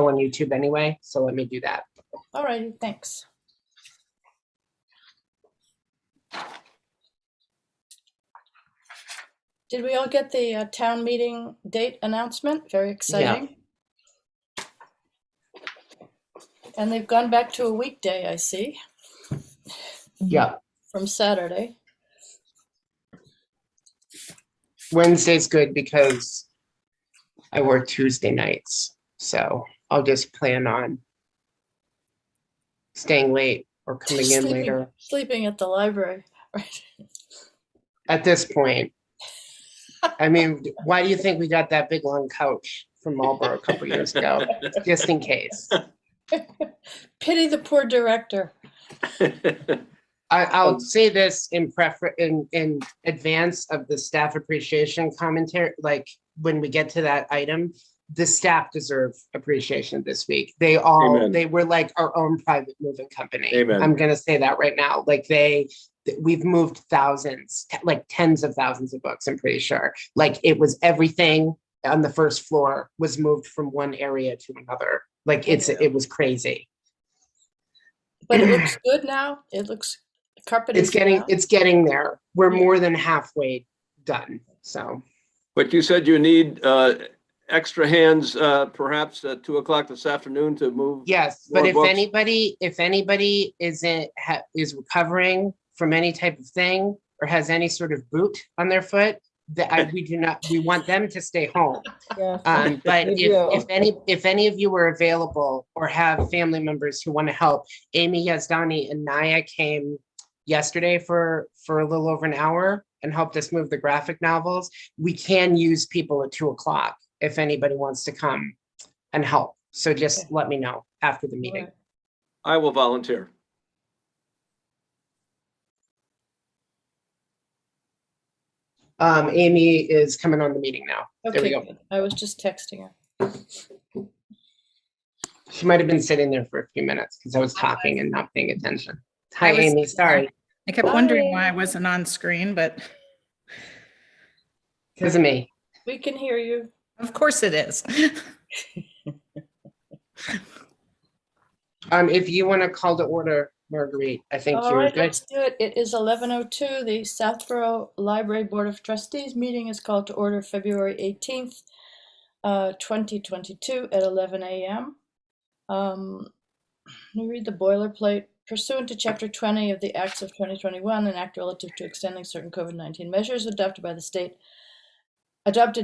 go on YouTube anyway, so let me do that. All righty, thanks. Did we all get the town meeting date announcement? Very exciting. Yeah. And they've gone back to a weekday, I see. Yeah. From Saturday. Wednesday's good because I work Tuesday nights, so I'll just plan on staying late or coming in later. Sleeping at the library, right? At this point. I mean, why do you think we got that big long couch from Marlboro a couple years ago? Just in case. Pity the poor director. I'll say this in advance of the staff appreciation commentary. Like when we get to that item, the staff deserve appreciation this week. They were like our own private moving company. Amen. I'm gonna say that right now. Like we've moved thousands, like tens of thousands of books, I'm pretty sure. Like it was everything on the first floor was moved from one area to another. Like it was crazy. But it looks good now. It looks carpet. It's getting there. We're more than halfway done. So. But you said you need extra hands, perhaps at 2 o'clock this afternoon to move. Yes, but if books. anybody is recovering from any type of thing or has any sort of boot on their foot, we want them to stay home. Yeah. But if any of you are available or have family members who want to help, Amy Yazdani and Naya came yesterday for a little over an hour and helped us move the graphic novels. We can use people at 2 o'clock if anybody wants to come and help. So just let me know after the meeting. I will volunteer. Amy is coming on the meeting now. Okay, there we go. good. I was just texting her. She might have been sitting there for a few minutes because I was talking and not paying attention. Hi, Amy. Sorry. I kept wondering why I wasn't on screen, but because of me. We can hear you. Of course it is. If you want to call to order, Marguerite, I think All you're right, good. let's do it. It is 11:02. The Southborough Library Board of Trustees meeting is called to order February 18th, 2022 at 11 a.m. Let me read the boilerplate. Pursuant to Chapter 20 of the Acts of 2021, an act relative to extending certain COVID-19 measures adopted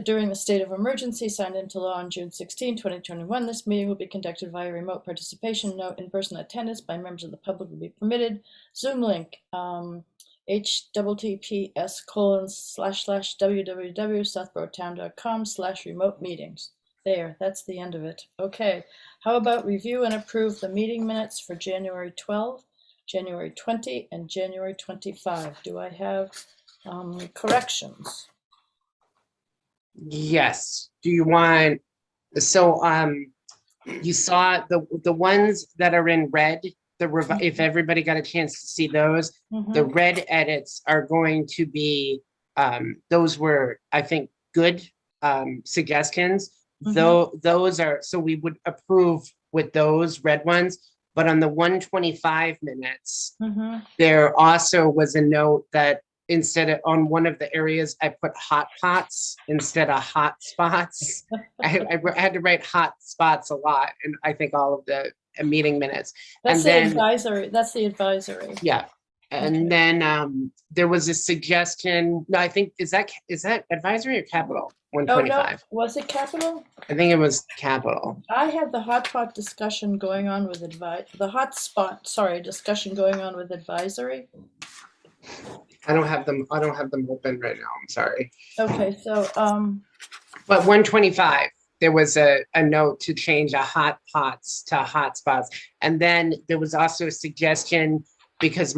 during the state of emergency, signed into law on June 16, 2021. This meeting will be conducted via remote participation. No in-person attendance by members of the public will be permitted. Zoom link, https://www.southboroughtown.com/remote meetings. There, that's the end of it. Okay, how about review and approve the meeting minutes for January 12, January 20, and January 25? Do I have corrections? Yes. Do you want, so you saw the ones that are in red, if everybody got a chance to see those, the red edits are going to be, those were, I think, good suggestions. Though those are, so we would approve with those red ones, but on the 125 minutes, there also was a note that instead of on one of the areas, I put hot pots instead of hot spots. I had to write hot spots a lot, and I think all of the meeting minutes. That's the advisory. That's the advisory. Yeah. And then there was a suggestion. No, I think is that advisory or capital? 125. Oh, no. Was it capital? I think it was capital. I had the hot pot discussion going on with discussion going on with advisory. I don't have them open right now. I'm sorry. Okay, so but 125, there was a note to change a hot pots to hot spots. And then there was also a suggestion because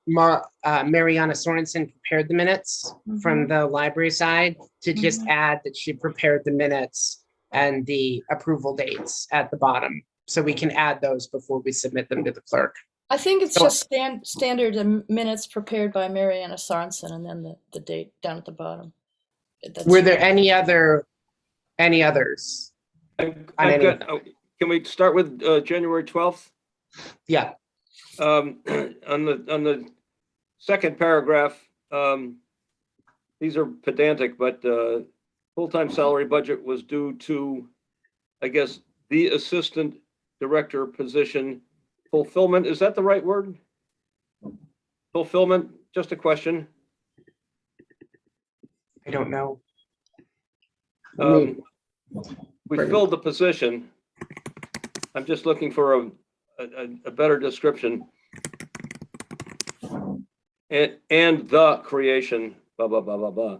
Mariana Sorensen prepared the minutes from the library side to just add that she prepared the minutes and the approval dates at the bottom. So we can add those before we submit them to the clerk. I think it's just standard minutes prepared by Mariana Sorensen and then the date down at the bottom. Were there any others? can we start with January 12th? Yeah, On the second paragraph, these are pedantic, but full-time salary budget was due to, I guess, the assistant director position fulfillment. Is that the right word? Fulfillment, just a question. I don't know. Let me- We filled the position. I'm just looking for a better description. And the creation, blah, blah, blah, blah, blah.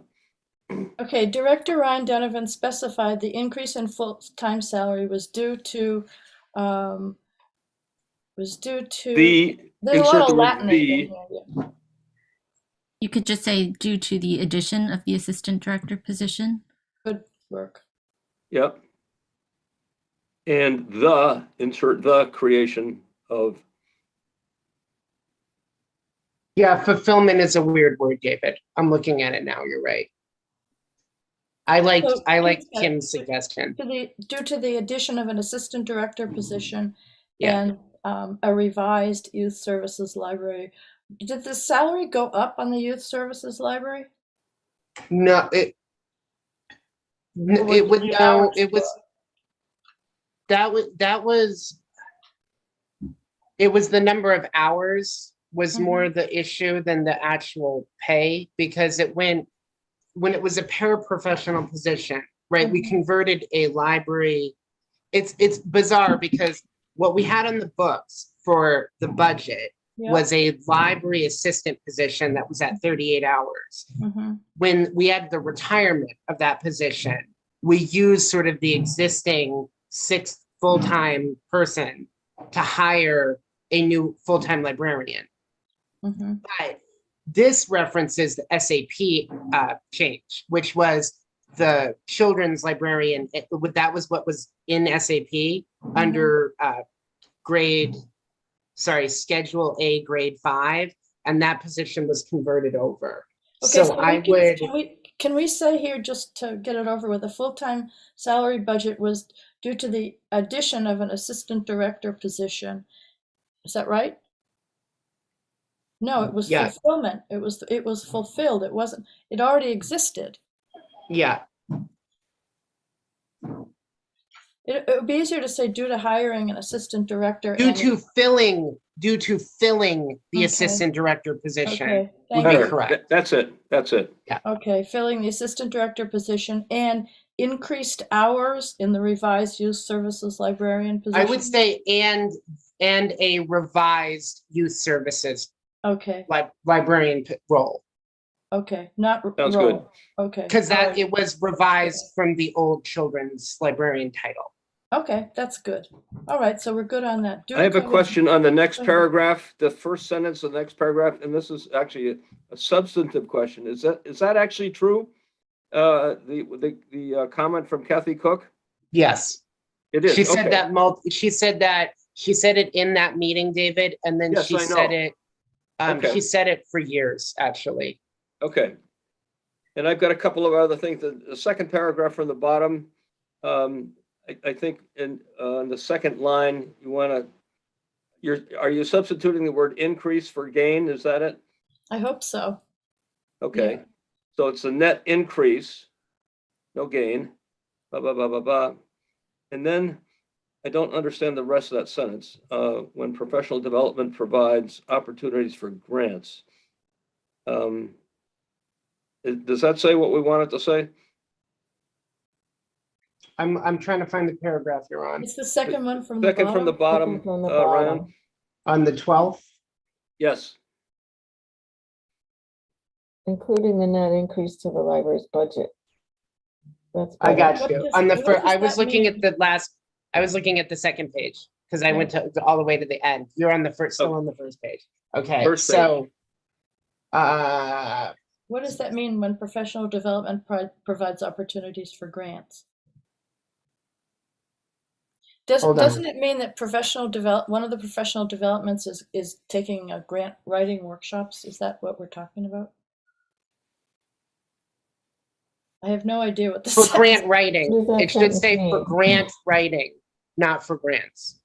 Okay, Director Ryan Donovan specified the increase in full-time salary was due to, The, there's a lot insert of the word Latin in the, here. Yeah. You could just say due to the addition of the assistant director position. Good work. yep. And the, insert the creation of, Yeah, fulfillment is a weird word, David. I'm looking at it now. You're right. I like So, Kim's suggestion. Due to the addition of an assistant director position Yeah. and a revised youth services library. Did the salary go up on the youth services library? No, it Or would did the no, hours it go was up? that was it was the number of hours was more the issue than the actual pay, because it went when it was a paraprofessional position, right? We converted a library. It's bizarre because what we had on the books for the budget Yeah. was a library assistant position that was at 38 hours. Mhm. When we had the retirement of that position, we used sort of the existing 6th full-time person to hire a new full-time librarian. Mhm. But this references the SAP change, which was the children's librarian. That was what was in SAP under Schedule A, grade 5, and that position was converted over. Okay, So I would, can we say here, just to get it over with, the full-time salary budget was due to the addition of an assistant director position. Is that right? No, it was Yeah. fulfillment. It was fulfilled. It wasn't, it already existed. yeah, It would be easier to say due to hiring an assistant director. due and- to filling the Okay. assistant director position. Okay, would thank be you. better. correct. That's it. That's it. Okay, filling the assistant director position and increased hours in the revised youth services librarian position. I would say and a revised youth services Okay, librarian role, okay, not Sounds role. good. Okay. because all that right. it was revised from the old children's librarian title. Okay, that's good. All right, so we're good on that. I have a question on the next Go ahead. paragraph, the first sentence of the next paragraph, and this is actually a substantive question. Is that actually true? The comment from Kathy Cook? Yes, It is. she said Okay. that she said it in that meeting, David, and then Yes, she I said know. it. Okay. She said it for years, actually. Okay. And I've got a couple of other things. The second paragraph from the bottom, I think in the second line, are you substituting the word increase for gain? Is that it? I hope so. Okay. Yeah. So it's a net increase, no gain, blah, blah, blah, blah, blah. And then I don't understand the rest of that sentence. When professional development provides opportunities for grants. Does that say what we want it to say? I'm trying to find the paragraph you're on. It's the second one from the Second bottom. from the bottom, Second from the Ryan? bottom. On the 12th. Yes. Including the net increase to the library's budget. That's I better. got you. does- On the what first, does I was that looking mean? at the last. I was looking at the second page because I Okay. went all the way to the end. You're on the first, still Oh. on the first page. Okay, First page. so. What does that mean when professional development provides opportunities for grants? Hold on. Doesn't it mean that one of the professional developments is taking a grant writing workshops? Is that what we're talking about? I have no idea what this For says. grant writing, What does that it should say sentence for mean? grant writing. not for grants.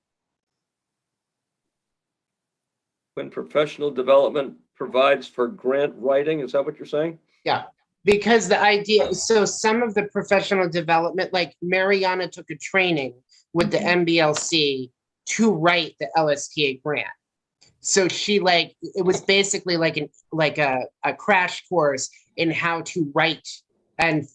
When professional development provides for grant writing, is that what you're saying? Yeah, because the idea, so some of the professional development, like Mariana took a training with the MBLC to write the LSTA grant. So she it was basically like a crash course in how to write and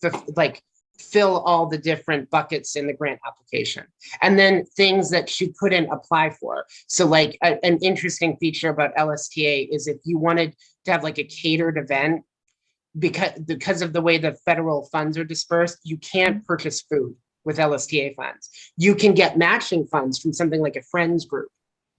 fill all the different buckets in the grant application. And then things that she couldn't apply for. So like an interesting feature about LSTA is if you wanted to have like a catered event, because of the way the federal funds are dispersed, you can't purchase food with LSTA funds. You can get matching funds from something like a friends group,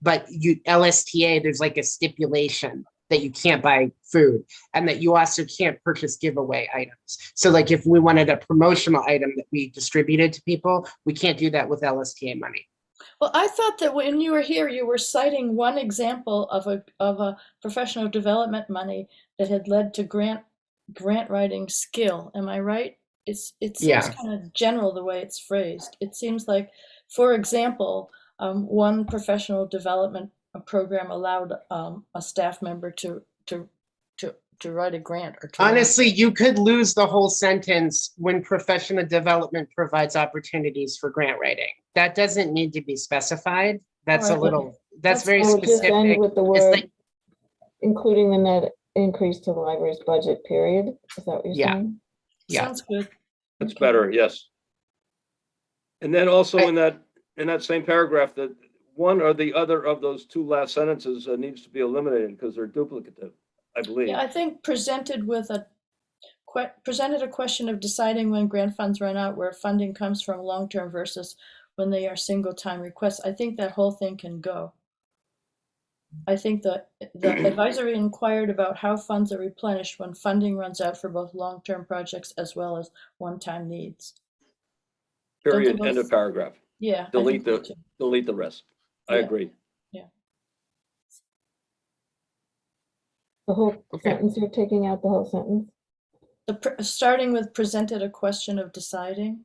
but LSTA, there's like a stipulation that you can't buy food and that you also can't purchase giveaway items. So like if we wanted a promotional item that we distributed to people, we can't do that with LSTA money. Well, I thought that when you were here, you were citing one example of a professional development money that had led to grant writing skill. Am I right? It seems Yeah. kind of general the way it's phrased. It seems like, for example, one professional development program allowed a staff member to write a grant or to Honestly, you could lose the whole sentence when professional development provides opportunities for grant writing. That doesn't need to be specified. That's All right. that's very I would just specific. end with the It's word, like, including the net increase to the library's budget, period. Is that what you're Yeah. saying? Yeah. Sounds good. That's Okay. better, yes. And then also in that same paragraph, that one or the other of those two last sentences needs to be eliminated because they're duplicative, I believe. Yeah, I think presented a question of deciding when grant funds run out, where funding comes from long-term versus when they are single-time requests. I think that whole thing can go. I think the advisory inquired about how funds are replenished when funding runs out for both long-term projects as well as one-time needs. Period, both- end of paragraph. Yeah. I Delete think so too. delete the rest. I Yeah. agree. The whole Okay. sentence, you're taking out the whole sentence? Starting with presented a question of deciding.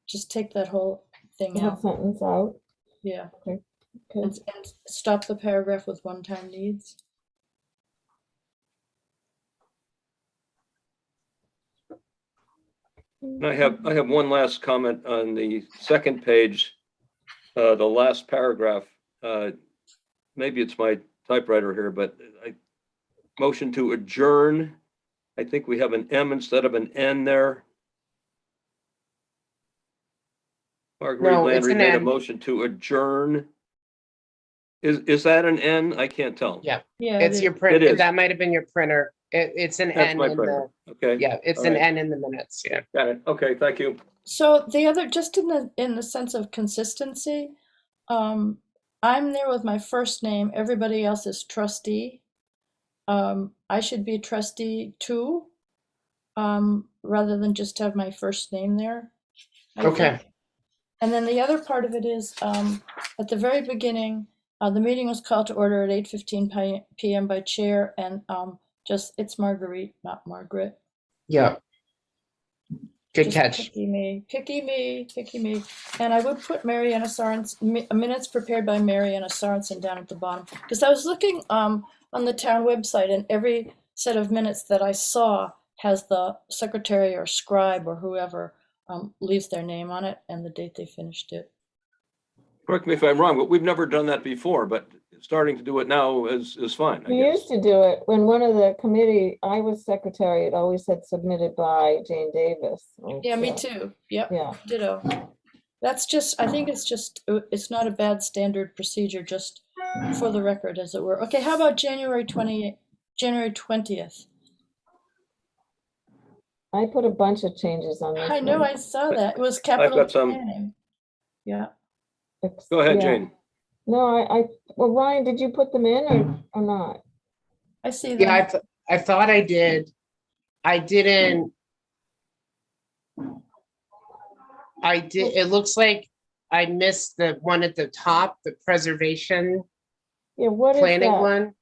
Just take that whole thing The whole out. sentence out? Yeah. Okay. And stop the paragraph with one-time needs. And I have one last comment on the second page, the last paragraph. Maybe it's my typewriter here, but motion to adjourn. I think we have an M instead of an N there. Marguerite No, it's Landry an made a N. motion to adjourn. Is that an N? I can't tell. Yeah. Yeah. It's it your is. printer. It is. That might have been your printer. It's an That's N my in printer. the, Okay. yeah, it's All an right. N in the minutes. Yeah. Got it. Okay, thank you. So the other, just in the sense of consistency, I'm there with my first name. Everybody else is trustee. I should be trustee too, rather than just have my first name there. I Okay. think. And then the other part of it is, at the very beginning, the meeting was called to order at 8:15 p.m. by chair, and it's Marguerite, not Margaret. Yeah. Good Just catch. picky me. And I would put Mariana Sorensen, minutes prepared by Mariana Sorensen down at the bottom. Because I was looking on the town website, and every set of minutes that I saw has the secretary or scribe or whoever leaves their name on it and the date they finished it. Correct me if I'm wrong, but we've never done that before, but starting to do it now is fine, I We guess. used to do it when one of the committee, I was secretary, it always said submitted by Jane Davis. Yeah, me So, too. Yep, Yeah, ditto. That's just, I think it's not a bad standard procedure, just for the record, as it were. Okay, how about January 20th? I put a bunch of changes on this I know, one. I saw that. It was capital got some. planning. Yeah. Go ahead, Yeah. Jane. No, well, Ryan, did you put them in or not? I see that. Yeah, I thought I did. I didn't. I did. It looks like I missed the one at the top, the preservation Yeah, what is planning that? one.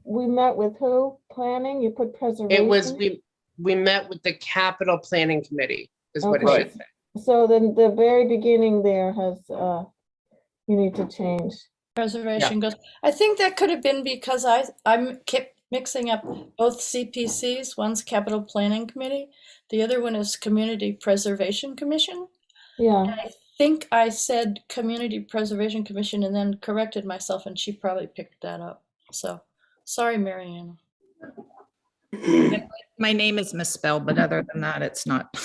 We met with who? Planning? You put preservation? It was, we met with the capital planning committee is what it Okay. should say. So then the very beginning there has You need to change. Preservation goes, I think that could have been because I'm kept mixing up both CPCs. One's Capital Planning Committee, the other one is Community Preservation Commission. Yeah, I think I said Community Preservation Commission and then corrected myself, and she probably picked that up. So, sorry, Marianne. My name is misspelled, but other than that, it's not.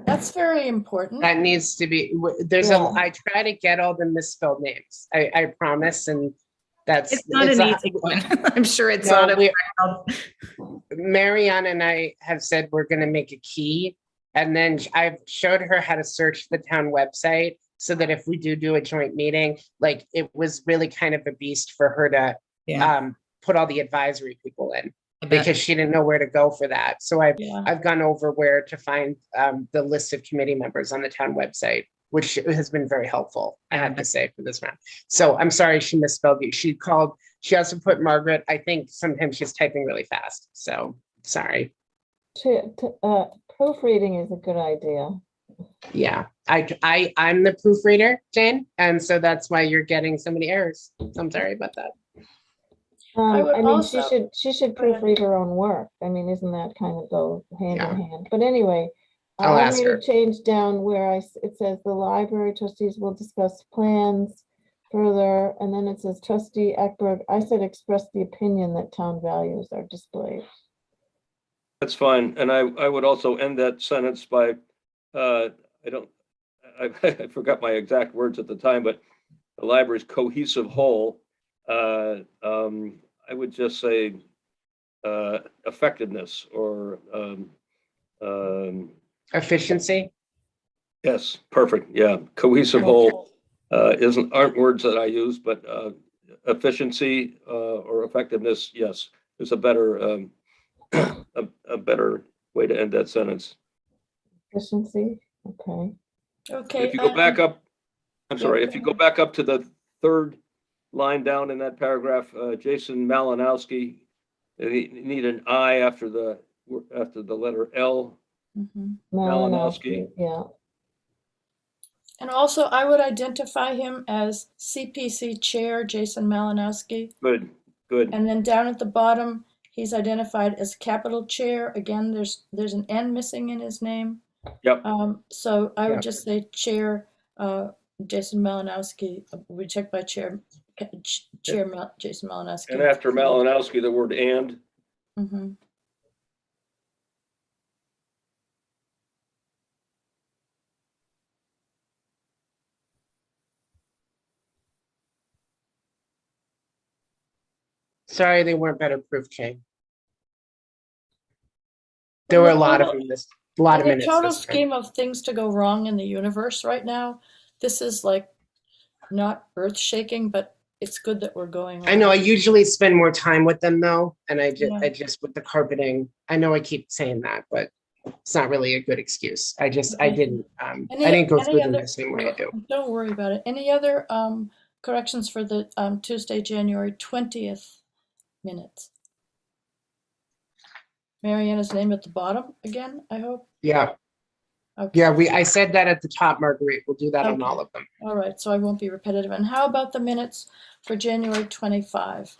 That's very important. That needs to be, I try to get all the misspelled names. I promise, and that's. It's not an a- easy one. I'm sure it's No, not. Marianne and I have said we're gonna make a key, and then I've showed her how to search the town website so that if we do a joint meeting, like it was really kind of a beast for her to Yeah, put all the advisory people in I bet. because she didn't know where to go for that. So Yeah. I've gone over where to find the list of committee members on the town website, which has been very helpful, I have to say, for this round. So I'm sorry she misspelled you. She also put Margaret. I think sometimes she's typing really fast. So sorry. Proofreading is a good idea. Yeah, I'm the proofreader, Jane, and so that's why you're getting so many errors. I'm sorry about that. I would I mean, also- she should Go ahead. proofread her own work. I mean, isn't that kind of go hand Yeah. in hand? But anyway, I'll I ask made her. a change down where it says the library trustees will discuss plans further, and then it says trustee Eckberg, I said express the opinion that town values are displayed. That's fine. And I would also end that sentence by, I forgot my exact words at the time, but the library's cohesive whole. I would just say effectiveness or Efficiency. yes, perfect. Yeah, cohesive whole aren't words that I use, but efficiency or effectiveness, yes, is a better a better way to end that sentence. Efficiency, okay. Okay. If you go back up, I'm Yeah, sorry, go if you go back up to the third line down in that paragraph, Jason Malinowski, you need an I after the letter L. Mhm. Malinowski. Yeah, And also, I would identify him as CPC Chair Jason Malinowski. Good, good. And then down at the bottom, he's identified as Capital Chair. Again, there's an N missing in his name. Yep. So I would Yep. just say Chair Jason Malinowski. We check by Chair Jason Malinowski. And after Malinowski, the word and. Mhm. Sorry, they weren't better proof, Jane. There were a lot of them. A lot of In the minutes. total this time. scheme of things to go wrong in the universe right now, this is like not earth shaking, but it's good that we're going. I know I usually spend more time with them though, and I Yeah. just with the carpeting. I know I keep saying that, but it's not really a good excuse. I didn't go through them the same way I do. Don't worry about it. Any other corrections for the Tuesday, January 20th minutes? Mariana's name at the bottom again, I hope. Yeah, Okay. yeah. I said that at the top, Marguerite. We'll do that on Okay. all of them. All right, so I won't be repetitive. And how about the minutes for January 25?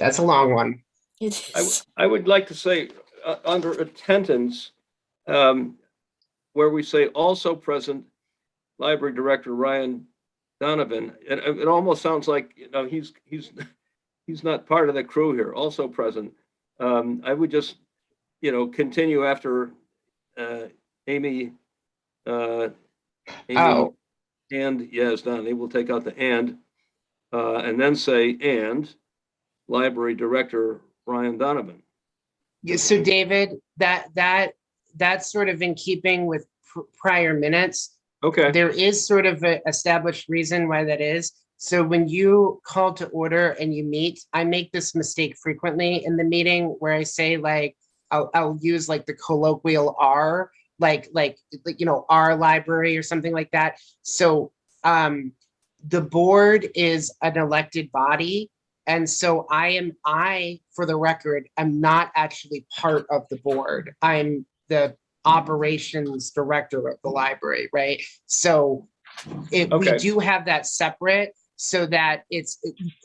That's a long one. It is. I would like to say under attendance, where we say also present, Library Director Ryan Donovan, it almost sounds like, he's not part of the crew here, also present. I would just, continue after Amy. Oh. And yes, Don, they will take out the and then say, and Library Director Ryan Donovan. Yeah, so David, that's sort of in keeping with prior minutes. Okay. There is sort of an established reason why that is. So when you call to order and you meet, I make this mistake frequently in the meeting where I say like, I'll use like the colloquial R, like our library or something like that. So the board is an elected body. And so I, for the record, am not actually part of the board. I'm the operations director of the library, right? So We Okay. do have that separate so that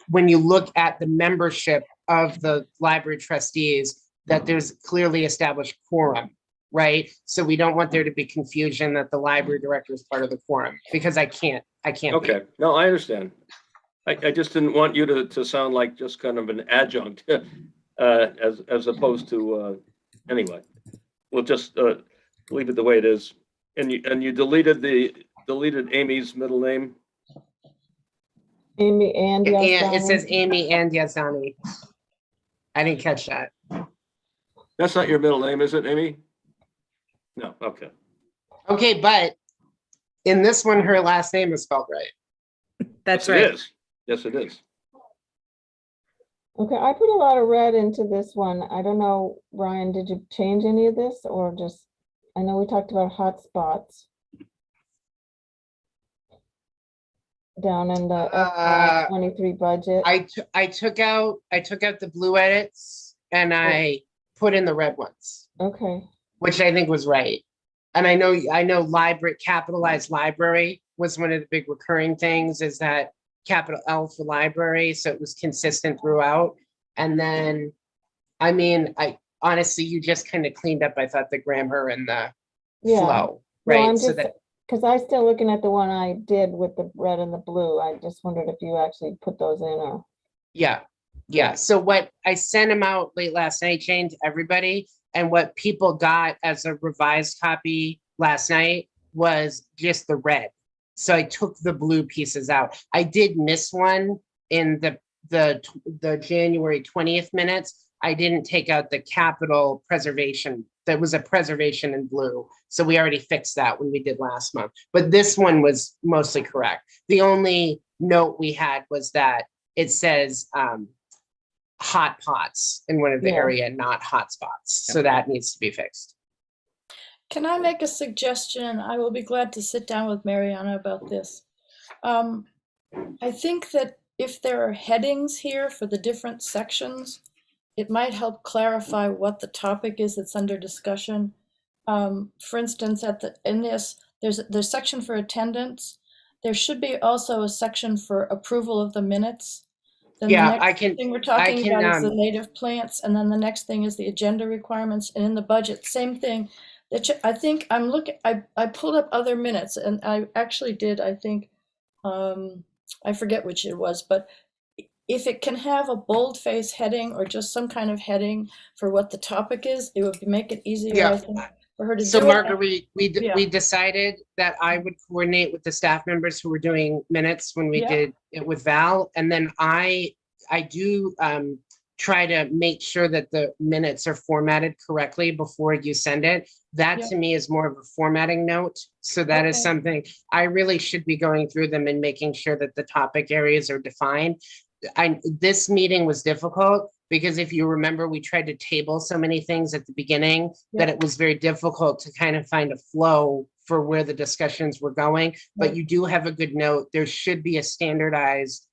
when you look at the membership of the library trustees, that there's clearly established quorum, right? So we don't want there to be confusion that the library director is part of the quorum, because I can't be. Okay, no, I understand. I just didn't want you to sound like just kind of an adjunct, as opposed to, anyway. We'll just leave it the way it is. And you deleted Amy's middle name? Amy and And it says Yasdani. Amy and Yazani. I didn't catch that. That's not your middle name, is it, Amy? No, okay. Okay, but in this one, her last name is spelled right. That's Yes, right. it is. Yes, it is. Okay, I put a lot of red into this one. I don't know, Ryan, did you change any of this or just, I know we talked about hotspots down in the FY 23 budget. I took out the blue edits and I put in the red ones, Okay, which I think was right. And I know library, capitalized library was one of the big recurring things, is that capital L for library, so it was consistent throughout. And then, I mean, I honestly, you just kind of cleaned up, I thought, the grammar and the yeah. flow, Well, right? I'm So just, that, because I'm still looking at the one I did with the red and the blue. I just wondered if you actually put those in or. yeah. So what I sent them out late last night, Jane, to everybody, and what people got as a revised copy last night was just the red. So I took the blue pieces out. I did miss one in the January 20th minutes. I didn't take out the capital preservation. There was a preservation in blue. So we already fixed that when we did last month. But this one was mostly correct. The only note we had was that it says hot pots in one of the Yeah. area, not hot spots. So that needs to be fixed. Can I make a suggestion? I will be glad to sit down with Mariana about this. I think that if there are headings here for the different sections, it might help clarify what the topic is that's under discussion. For instance, there's a section for attendance. There should be also a section for approval of the minutes. Then Yeah, the next thing we're talking about is the native plants, and then the next thing is the agenda requirements, and in the budget, same thing. I think I pulled up other minutes, and I actually did, I think, I forget which it was, but if it can have a boldface heading or just some kind of heading for what the topic is, it would make it easier, Yeah. I think, for her to So do Marguerite, Yeah. we decided that I would coordinate with the staff members who were doing minutes when we Yeah. did it with Val. And then I do try to make sure that the minutes are formatted correctly before you send it. That Yeah. to me is more of a formatting note. So that is Okay. something I really should be going through them and making sure that the topic areas are defined. This meeting was difficult because if you remember, we tried to table so many things at the beginning that Yeah. it was very difficult to kind of find a flow for where the discussions were going. But Right. you do have a good note. There should be a standardized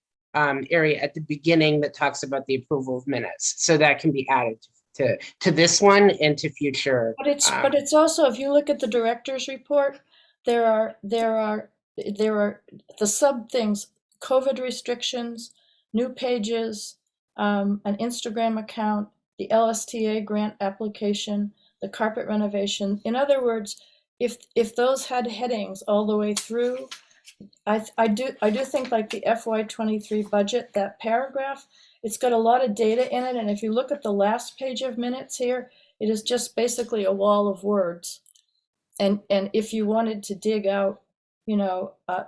area at the beginning that talks about the approval of minutes. So that can be added to this one and to future. But it's also, if you look at the director's report, there are the sub things, COVID restrictions, new pages, an Instagram account, the LSTA grant application, the carpet renovation. In other words, if those had headings all the way through, I do think like the FY 23 budget, that paragraph, it's got a lot of data in it. And if you look at the last page of minutes here, it is just basically a wall of words. And if you wanted to dig out,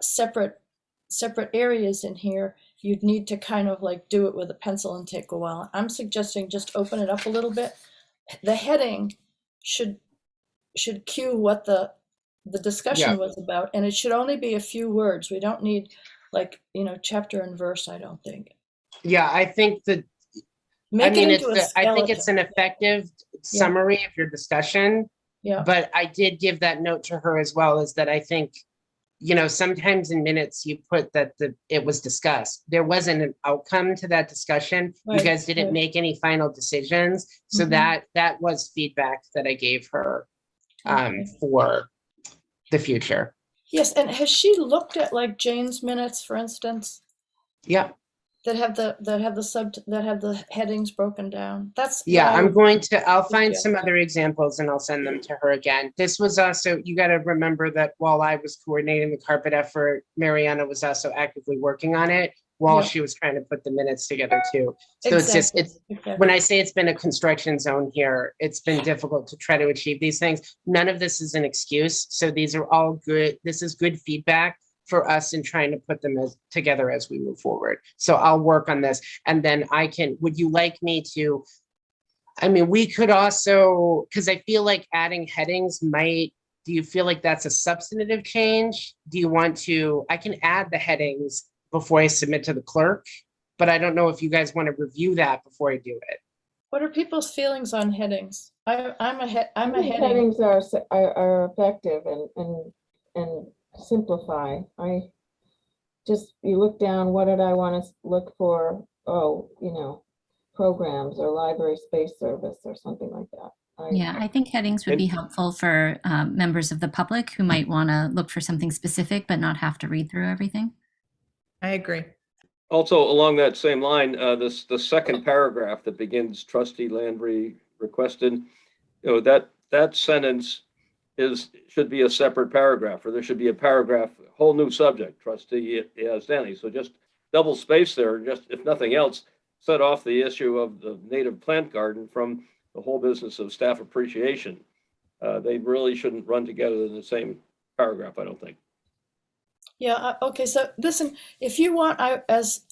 separate areas in here, you'd need to kind of like do it with a pencil and take a while. I'm suggesting just open it up a little bit. The heading should cue what the discussion was about, and it should only be a few words. We don't need chapter and verse, I don't think. Yeah, I think that, Make it into I think it's an effective summary of your discussion. Yeah. But I did give that note to her as well, is that I think, sometimes in minutes you put that it was discussed. There wasn't an outcome to that discussion. Right, You guys didn't right. make any final decisions. So Mhm. that was feedback that I gave her Okay. for the future. Yes, and has she looked at like Jane's minutes, for instance, Yeah, that have the headings broken down? That's what yeah, I would I'll find some suggest. other examples and I'll send them to her again. This was also, you gotta remember that while I was coordinating the carpet effort, Mariana was also actively working on it while Yeah. she was trying to put the minutes together too. So it's just, Exactly. it's, Exactly. when I say it's been a construction zone here, it's been difficult to try to achieve these things. None of this is an excuse. So these are all good. This is good feedback for us in trying to put them together as we move forward. So I'll work on this. And then would you like me to, I mean, we could also, because I feel like adding headings do you feel like that's a substantive change? Do you want to, I can add the headings before I submit to the clerk, but I don't know if you guys want to review that before I do it. What are people's feelings on headings? I'm a I think heading. headings are effective and simplify. You look down, what did I want to look for? Oh, programs or library space service or something like that. Yeah, I think headings would be helpful for members of the public who might want to look for something specific but not have to read through everything. I agree. Also, along that same line, the second paragraph that begins trustee Landry requested, that sentence should be a separate paragraph, or there should be a paragraph, whole new subject, trustee Stanley. So just double space there, just if nothing else, set off the issue of the native plant garden from the whole business of staff appreciation. They really shouldn't run together in the same paragraph, I don't think. Yeah, okay, so listen, if you want, as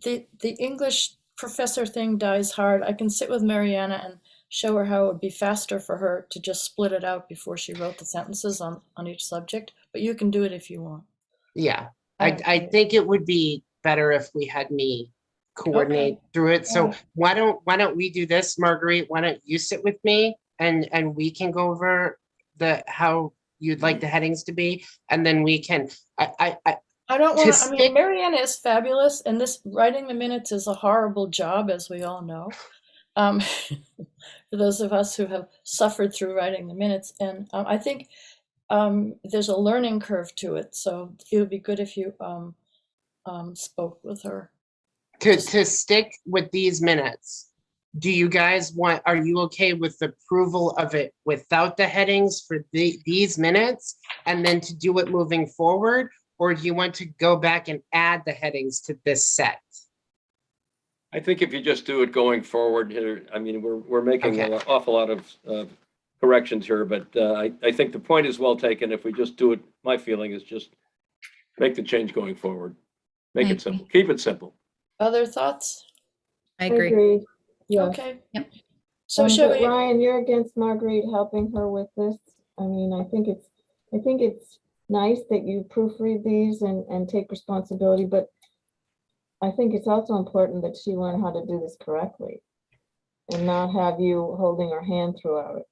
the English professor thing dies hard, I can sit with Mariana and show her how it would be faster for her to just split it out before she wrote the sentences on each subject, but you can do it if you want. Yeah, I I don't- think it would be better if we had me coordinate through it. So why don't we do this, Marguerite? Why don't you sit with me and we can go over how you'd like the headings to be, and then we can, I don't want to, I mean, stick, Mariana is fabulous, and this writing the minutes is a horrible job, as we all know. For those of us who have suffered through writing the minutes. And I think there's a learning curve to it. So it would be good if you spoke with her. to stick with these minutes. Do you guys are you okay with the approval of it without the headings for these minutes and then to do it moving forward? Or do you want to go back and add the headings to this set? I think if you just do it going forward here, I mean, we're making Okay. an awful lot of corrections here, but I think the point is well taken. If we just do it, my feeling is just make the change going forward. Make I it simple. Keep it simple. Other thoughts? I I agree. agree. Yes. Okay. Yep. So shall But we? Ryan, you're against Marguerite helping her with this? I mean, I think it's nice that you proofread these and take responsibility, but I think it's also important that she learn how to do this correctly and not have you holding her hand throughout it.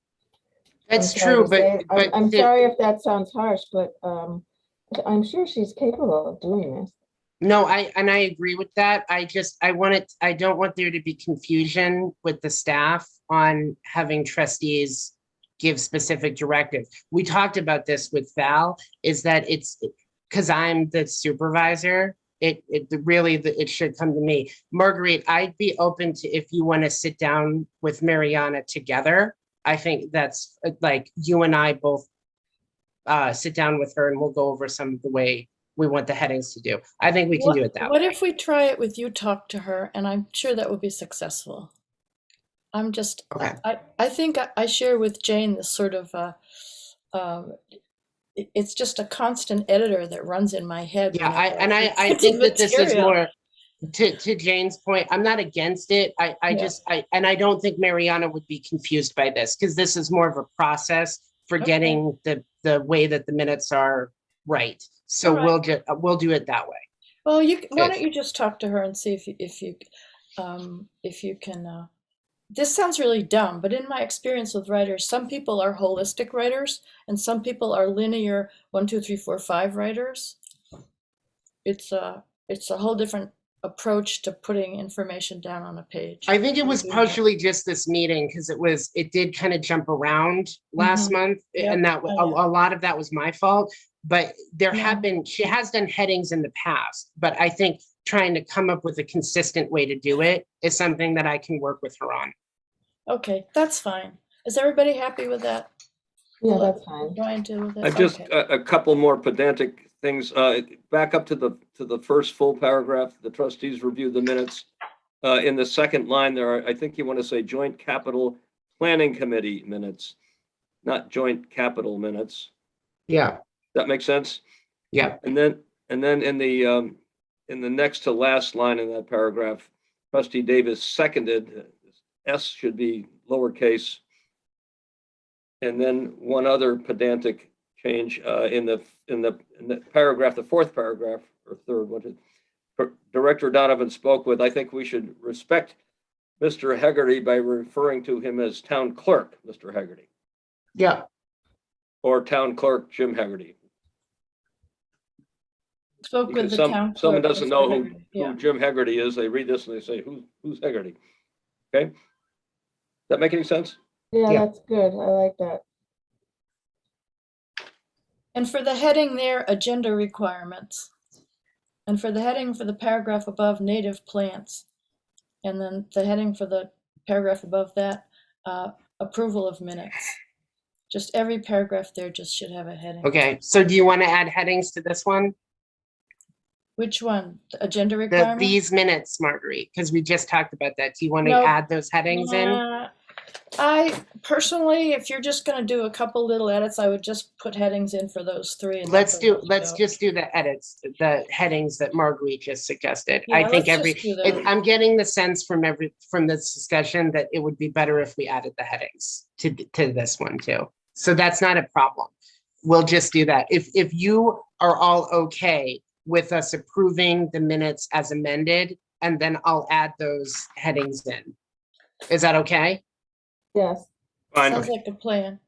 That's I'm sorry true, to say- I'm but sorry if that sounds harsh, but I'm sure she's capable of doing this. no, I agree with that. I don't want there to be confusion with the staff on having trustees give specific directives. We talked about this with Val, is that it's because I'm the supervisor, it should come to me. Marguerite, I'd be open to, if you want to sit down with Mariana together. I think that's like you and I both sit down with her and we'll go over some of the way we want the headings to do. I think we can do it that What way. if we try it with you talk to her, and I'm sure that would be successful. I'm just, Okay. I think I share with Jane this sort of, it's just a constant editor that runs in my head. Yeah, whenever I put think that this is material. more to Jane's point. I'm not against it. I don't think Mariana would be confused by this because this is more of a process for Okay. getting the way that the minutes are right. So All right. we'll do it that way. Well, why Good. don't you just talk to her and see if you can. This sounds really dumb, but in my experience with writers, some people are holistic writers and some people are linear 1, 2, 3, 4, 5 writers. It's a whole different approach to putting information down on a page. I think it was Do that. partially just this meeting because it did kind of jump around last month. Yep. And that, Oh, yeah. a lot of that was my fault. But there have Yeah. been, she has done headings in the past, but I think trying to come up with a consistent way to do it is something that I can work with her on. Okay, that's fine. Is everybody happy with that? Yeah, that's fine. Going to with it? I just, Okay. a couple more pedantic things, back up to the first full paragraph, the trustees review the minutes. In the second line there, I think you want to say joint capital planning committee minutes, not joint capital minutes. Yeah, That makes sense? yeah. And then in the next to last line in that paragraph, trustee Davis seconded, S should be lowercase. And then one other pedantic change in the paragraph, the fourth paragraph or third, what is Director Donovan spoke with, I think we should respect Mr. Hegarty by referring to him as town clerk, Mr. Hegarty, Yeah, or town clerk Jim Hegarty. Spoke with Because the town someone clerk, doesn't Mr. know Hegarty. Yeah. who Jim Hegarty is, they read this and they say, who's Hegarty? Okay? That make any sense? Yeah, Yeah. that's good. I like that. And for the heading there, agenda requirements. And for the heading for the paragraph above, native plants. And then the heading for the paragraph above that, approval of minutes. Just every paragraph there just should have a heading. okay. So do you want to add headings to this one? Which one? The agenda requirements? These minutes, Marguerite, because we just talked about that. Do you want to No. add those headings in? I personally, if you're just gonna do a couple little edits, I would just put headings in for those three. and let Let's the rest let's go. just do the edits, the headings that Marguerite just suggested. Yeah, I think let's just do those. I'm getting the sense from this discussion that it would be better if we added the headings to this one too. So that's not a problem. We'll just do that. If you are all okay with us approving the minutes as amended, and then I'll add those headings in. Is that okay? Yes. Fine. Sounds like a plan.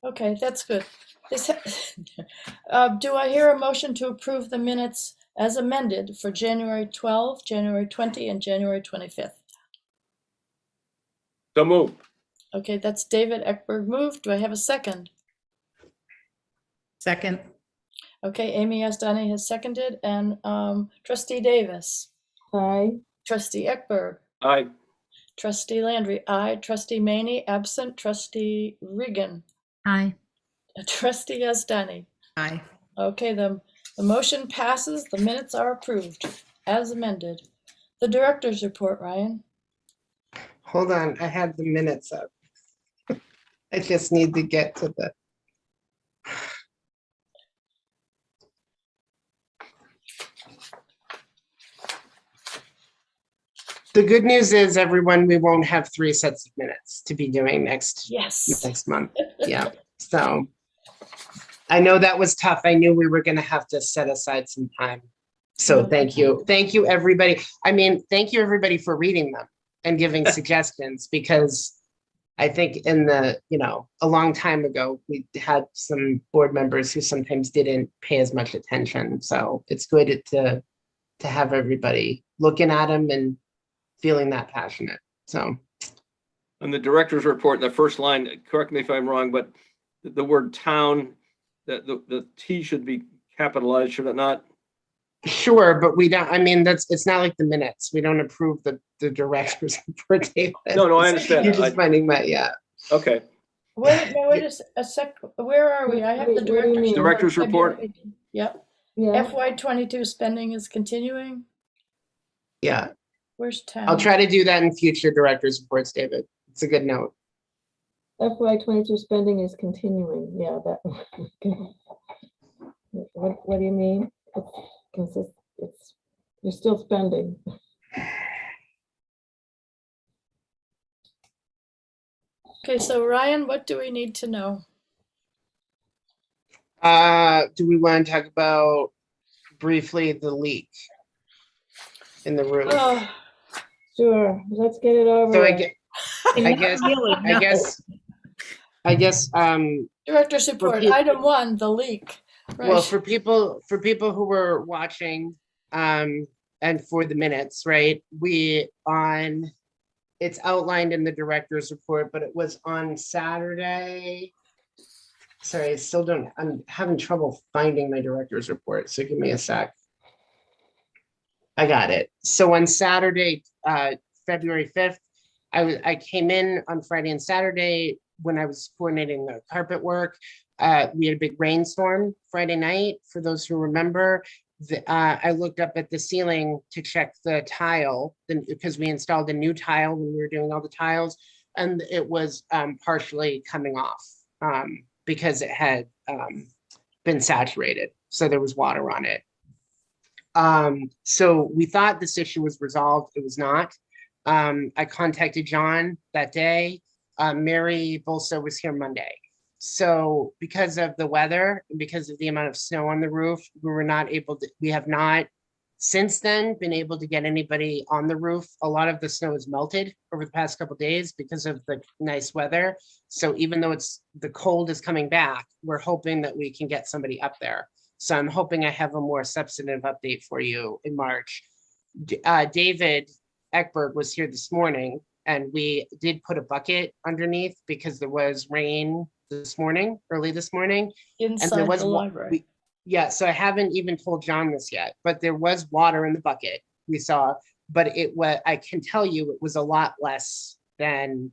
Okay, that's good. This, do I hear a motion to approve the minutes as amended for January 12, January 20, and January 25th? So move. Okay, that's David Eckberg moved. Do I have a second? Second. Okay, Amy Asdani has seconded, and Trustee Davis, Aye. Trustee Eckberg, Aye. Trustee Landry, aye. Trustee Maney, absent. Trustee Regan, Aye. Trustee Asdani. Aye. Okay, the motion passes. The minutes are approved as amended. The director's report, Ryan. Hold on, I had the minutes up. I just need to get to the. The good news is, everyone, we won't have 3 sets of minutes to be doing next Yes. month. Yeah, so I know that was tough. I knew we were gonna have to set aside some time. So thank you. Thank you, everybody. I mean, thank you, everybody, for reading them and giving suggestions, because I think a long time ago, we had some board members who sometimes didn't pay as much attention. So it's good to have everybody looking at them and feeling that passionate. So. On the director's report, in the first line, correct me if I'm wrong, but the word town, the T should be capitalized, should it not? Sure, but we don't, I mean, it's not like the minutes. We don't approve the director's report. David. No, I understand You're that. just finding that, yeah. Okay. Wait a sec. Where are we? I have the What do you mean? Director's report. Yep. Yeah. FY22 spending is continuing. Yeah, Where's town? I'll try to do that in future director's reports, David. It's a good note. FY22 spending is continuing. Yeah, that. What do you mean? You're still spending. Okay, so Ryan, what do we need to know? Do we want to talk about briefly the leak in the roof? Oh, Sure, let's get it over So with. I guess, director's report, Repeat. item 1, the leak. well, Right. for people who were watching, and for the minutes, right? It's outlined in the director's report, but it was on Saturday. Sorry, I'm having trouble finding my director's report, so give me a sec. I got it. So on Saturday, February 5th, I came in on Friday and Saturday when I was coordinating the carpet work. We had a big rainstorm Friday night. For those who remember, I looked up at the ceiling to check the tile, because we installed a new tile when we were doing all the tiles, and it was partially coming off because it had been saturated. So there was water on it. So we thought this issue was resolved. It was not. I contacted John that day. Mary Bolso was here Monday. So because of the weather, because of the amount of snow on the roof, we have not since then been able to get anybody on the roof. A lot of the snow has melted over the past couple of days because of the nice weather. So even though the cold is coming back, we're hoping that we can get somebody up there. So I'm hoping I have a more substantive update for you in March. David Eckberg was here this morning, and we did put a bucket underneath because there was rain early this morning. Inside and there was the library. Yeah, so I haven't even told John this yet, but there was water in the bucket we saw, but I can tell you it was a lot less than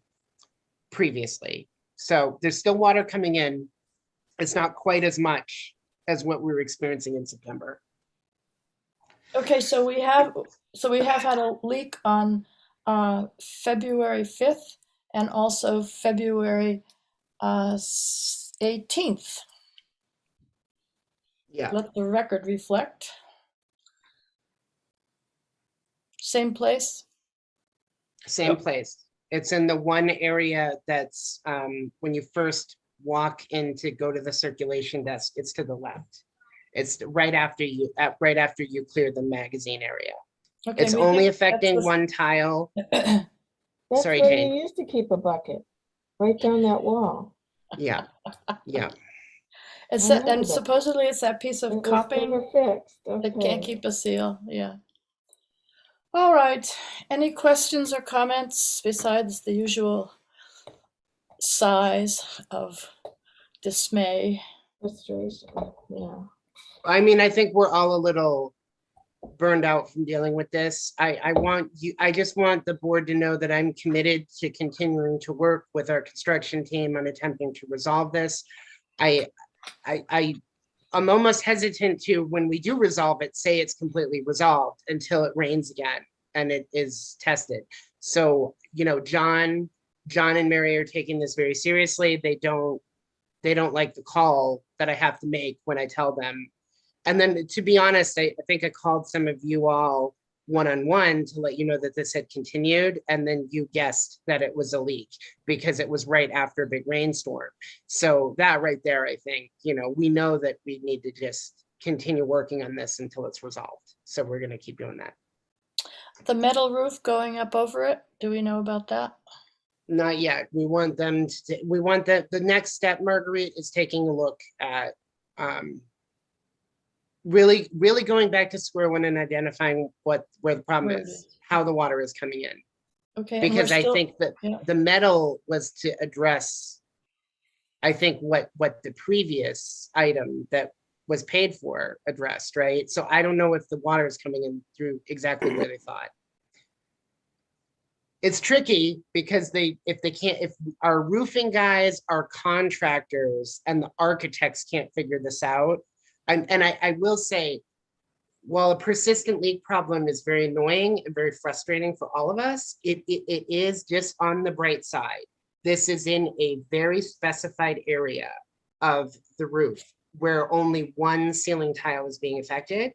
previously. So there's still water coming in. It's not quite as much as what we were experiencing in September. Okay, so we have had a leak on February 5th and also February 18th. Yeah, Let the record reflect. Same place? same Yep. place. It's in the one area that's when you first walk in to go to the circulation desk, it's to the left. It's right after you clear the magazine area. Okay, It's we only think affecting that's one tile. That's Sorry, where Jane. you used to keep a bucket, right down that wall. Yeah, yeah. It's I that, know and that. supposedly it's that piece of It was coping never fixed, that can't okay. keep a seal, yeah. All right, any questions or comments besides the usual sighs of dismay? Frustration, yeah. I mean, I think we're all a little burned out from dealing with this. I just want the board to know that I'm committed to continuing to work with our construction team on attempting to resolve this. I'm almost hesitant to, when we do resolve it, say it's completely resolved until it rains again and it is tested. So, John and Mary are taking this very seriously. They don't like the call that I have to make when I tell them. And then, to be honest, I think I called some of you all one-on-one to let you know that this had continued, and then you guessed that it was a leak because it was right after a big rainstorm. So that right there, I think, we know that we need to just continue working on this until it's resolved. So we're going to keep doing that. The metal roof going up over it, do we know about that? Not yet. We want the next step, Marguerite, is taking a look at really going back to square one and identifying where the problem Where it is, how the water is coming in. Okay. and we're Because I still- think that yeah. the metal was to address, I think, what the previous item that was paid for addressed, right? So I don't know if the water is coming in through exactly where they thought. It's tricky because if our roofing guys, our contractors, and the architects can't figure this out, and I will say, while a persistent leak problem is very annoying and very frustrating for all of us, it is just on the bright side. This is in a very specified area of the roof where only one ceiling tile is being affected.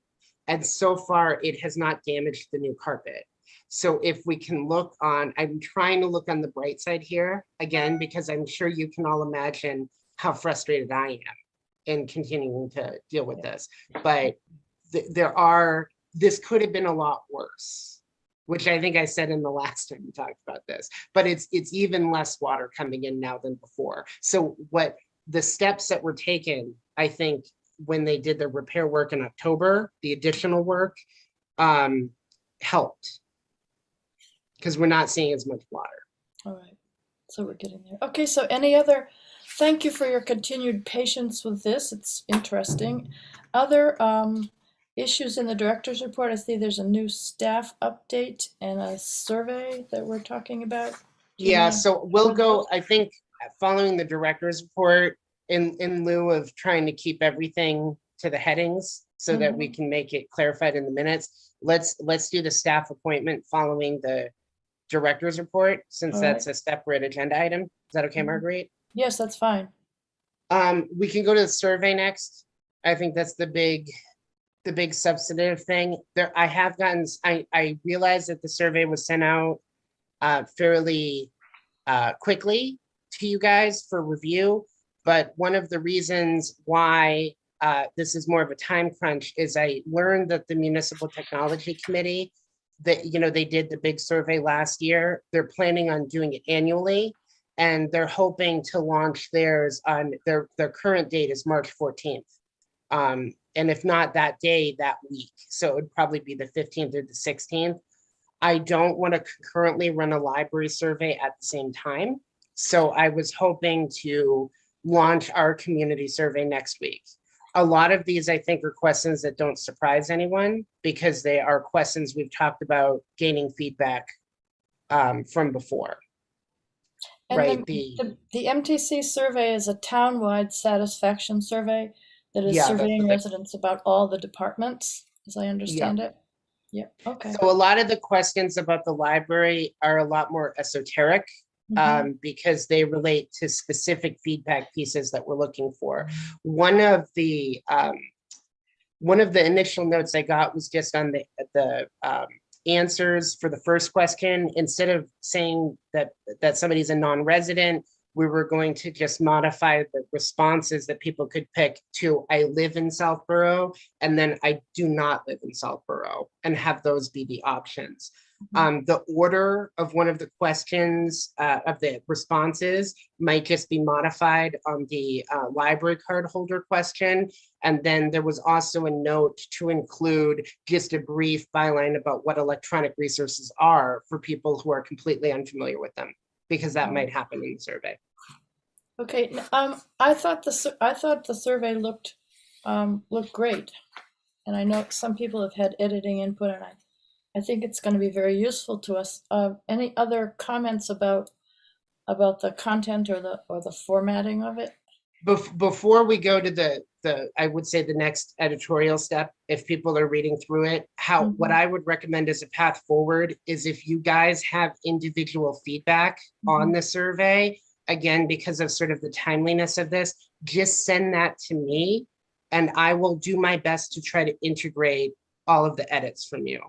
And so far, it has not damaged the new carpet. So if we can I'm trying to look on the bright side here again, because I'm sure you can all imagine how frustrated I am in continuing to deal with this. But this could have been a lot worse, which I think I said in the last time we talked about this, but it's even less water coming in now than before. So what the steps that were taken, I think, when they did the repair work in October, the additional work, helped. Because we're not seeing as much water. All right, so we're getting there. Okay, so thank you for your continued patience with this. It's interesting. Other issues in the director's report, I see there's a new staff update and a survey that we're talking about. Do you Yeah, wanna so we'll cover go, those? I think, following the director's report, in lieu of trying to keep everything to the headings so that we can make it clarified in the minutes, let's do the staff appointment following the director's report, since All that's right. a separate agenda item. Is that okay, Mhm. Marguerite? Yes, that's fine. We can go to the survey next. I think that's the big substantive thing. There, I realized that the survey was sent out fairly quickly to you guys for review, but one of the reasons why this is more of a time crunch is I learned that the Municipal Technology Committee, that, they did the big survey last year. They're planning on doing it annually, and they're hoping to launch theirs on their current date is March 14th. And if not that day, that week. So it would probably be the 15th or the 16th. I don't want to concurrently run a library survey at the same time. So I was hoping to launch our community survey next week. A lot of these, I think, are questions that don't surprise anyone because they are questions we've talked about gaining feedback from before. And Right, the MTC survey is a townwide satisfaction survey that is Yeah, that's surveying what they- residents about all the departments, as I understand it. Yeah, okay. So a lot of the questions about the library are a lot more esoteric Mhm. because they relate to specific feedback pieces that we're looking for. One of the initial notes I got was just on the answers for the first question. Instead of saying that somebody's a non-resident, we were going to just modify the responses that people could pick to I live in Southborough, and then I do not live in Southborough, and have those be the options. The order of one of the questions of the responses might just be modified on the library card holder question. And then there was also a note to include just a brief byline about what electronic resources are for people who are completely unfamiliar with them, because that might happen in the survey. Okay, I thought the survey looked great. And I know some people have had editing input, and I think it's going to be very useful to us. Any other comments about the content or the formatting of it? Before we go to the I would say the next editorial step, if people are reading through it, what I would recommend as a path forward is if you guys have individual feedback on the survey, again, because of sort of the timeliness of this, just send that to me and I will do my best to try to integrate all of the edits from you.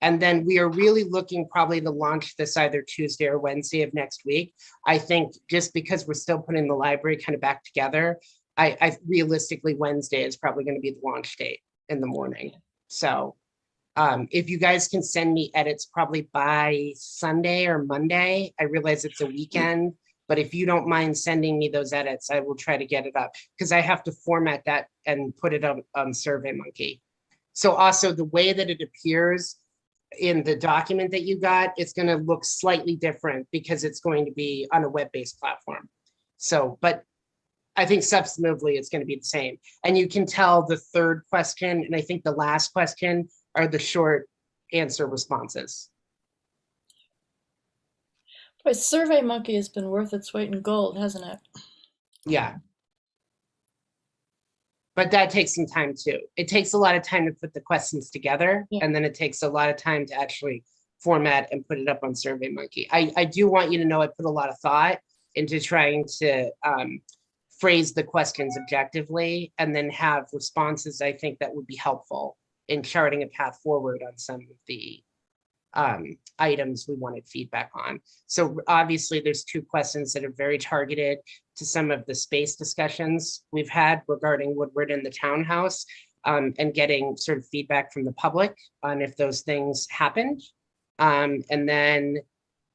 And then we are really looking probably to launch this either Tuesday or Wednesday of next week. I think just because we're still putting the library kind of back together, I realistically Wednesday is probably going to be the launch date in the morning. So if you guys can send me edits probably by Sunday or Monday, I realize it's a weekend, but if you don't mind sending me those edits, I will try to get it up because I have to format that and put it on SurveyMonkey. So also the way that it appears in the document that you got, it's going to look slightly different because it's going to be on a web-based platform. So, but I think substantively it's going to be the same. And you can tell the third question and I think the last question are the short answer responses. Boy, SurveyMonkey has been worth its weight in gold, hasn't it? Yeah. But that takes some time too. It takes a lot of time to put the questions together, and then it takes a lot of time to actually format and put it up on SurveyMonkey. I do want you to know I put a lot of thought into trying to phrase the questions objectively and then have responses I think that would be helpful in charting a path forward on some of the items we wanted feedback on. So obviously there's two questions that are very targeted to some of the space discussions we've had regarding Woodward and the townhouse, and getting sort of feedback from the public on if those things happened. And then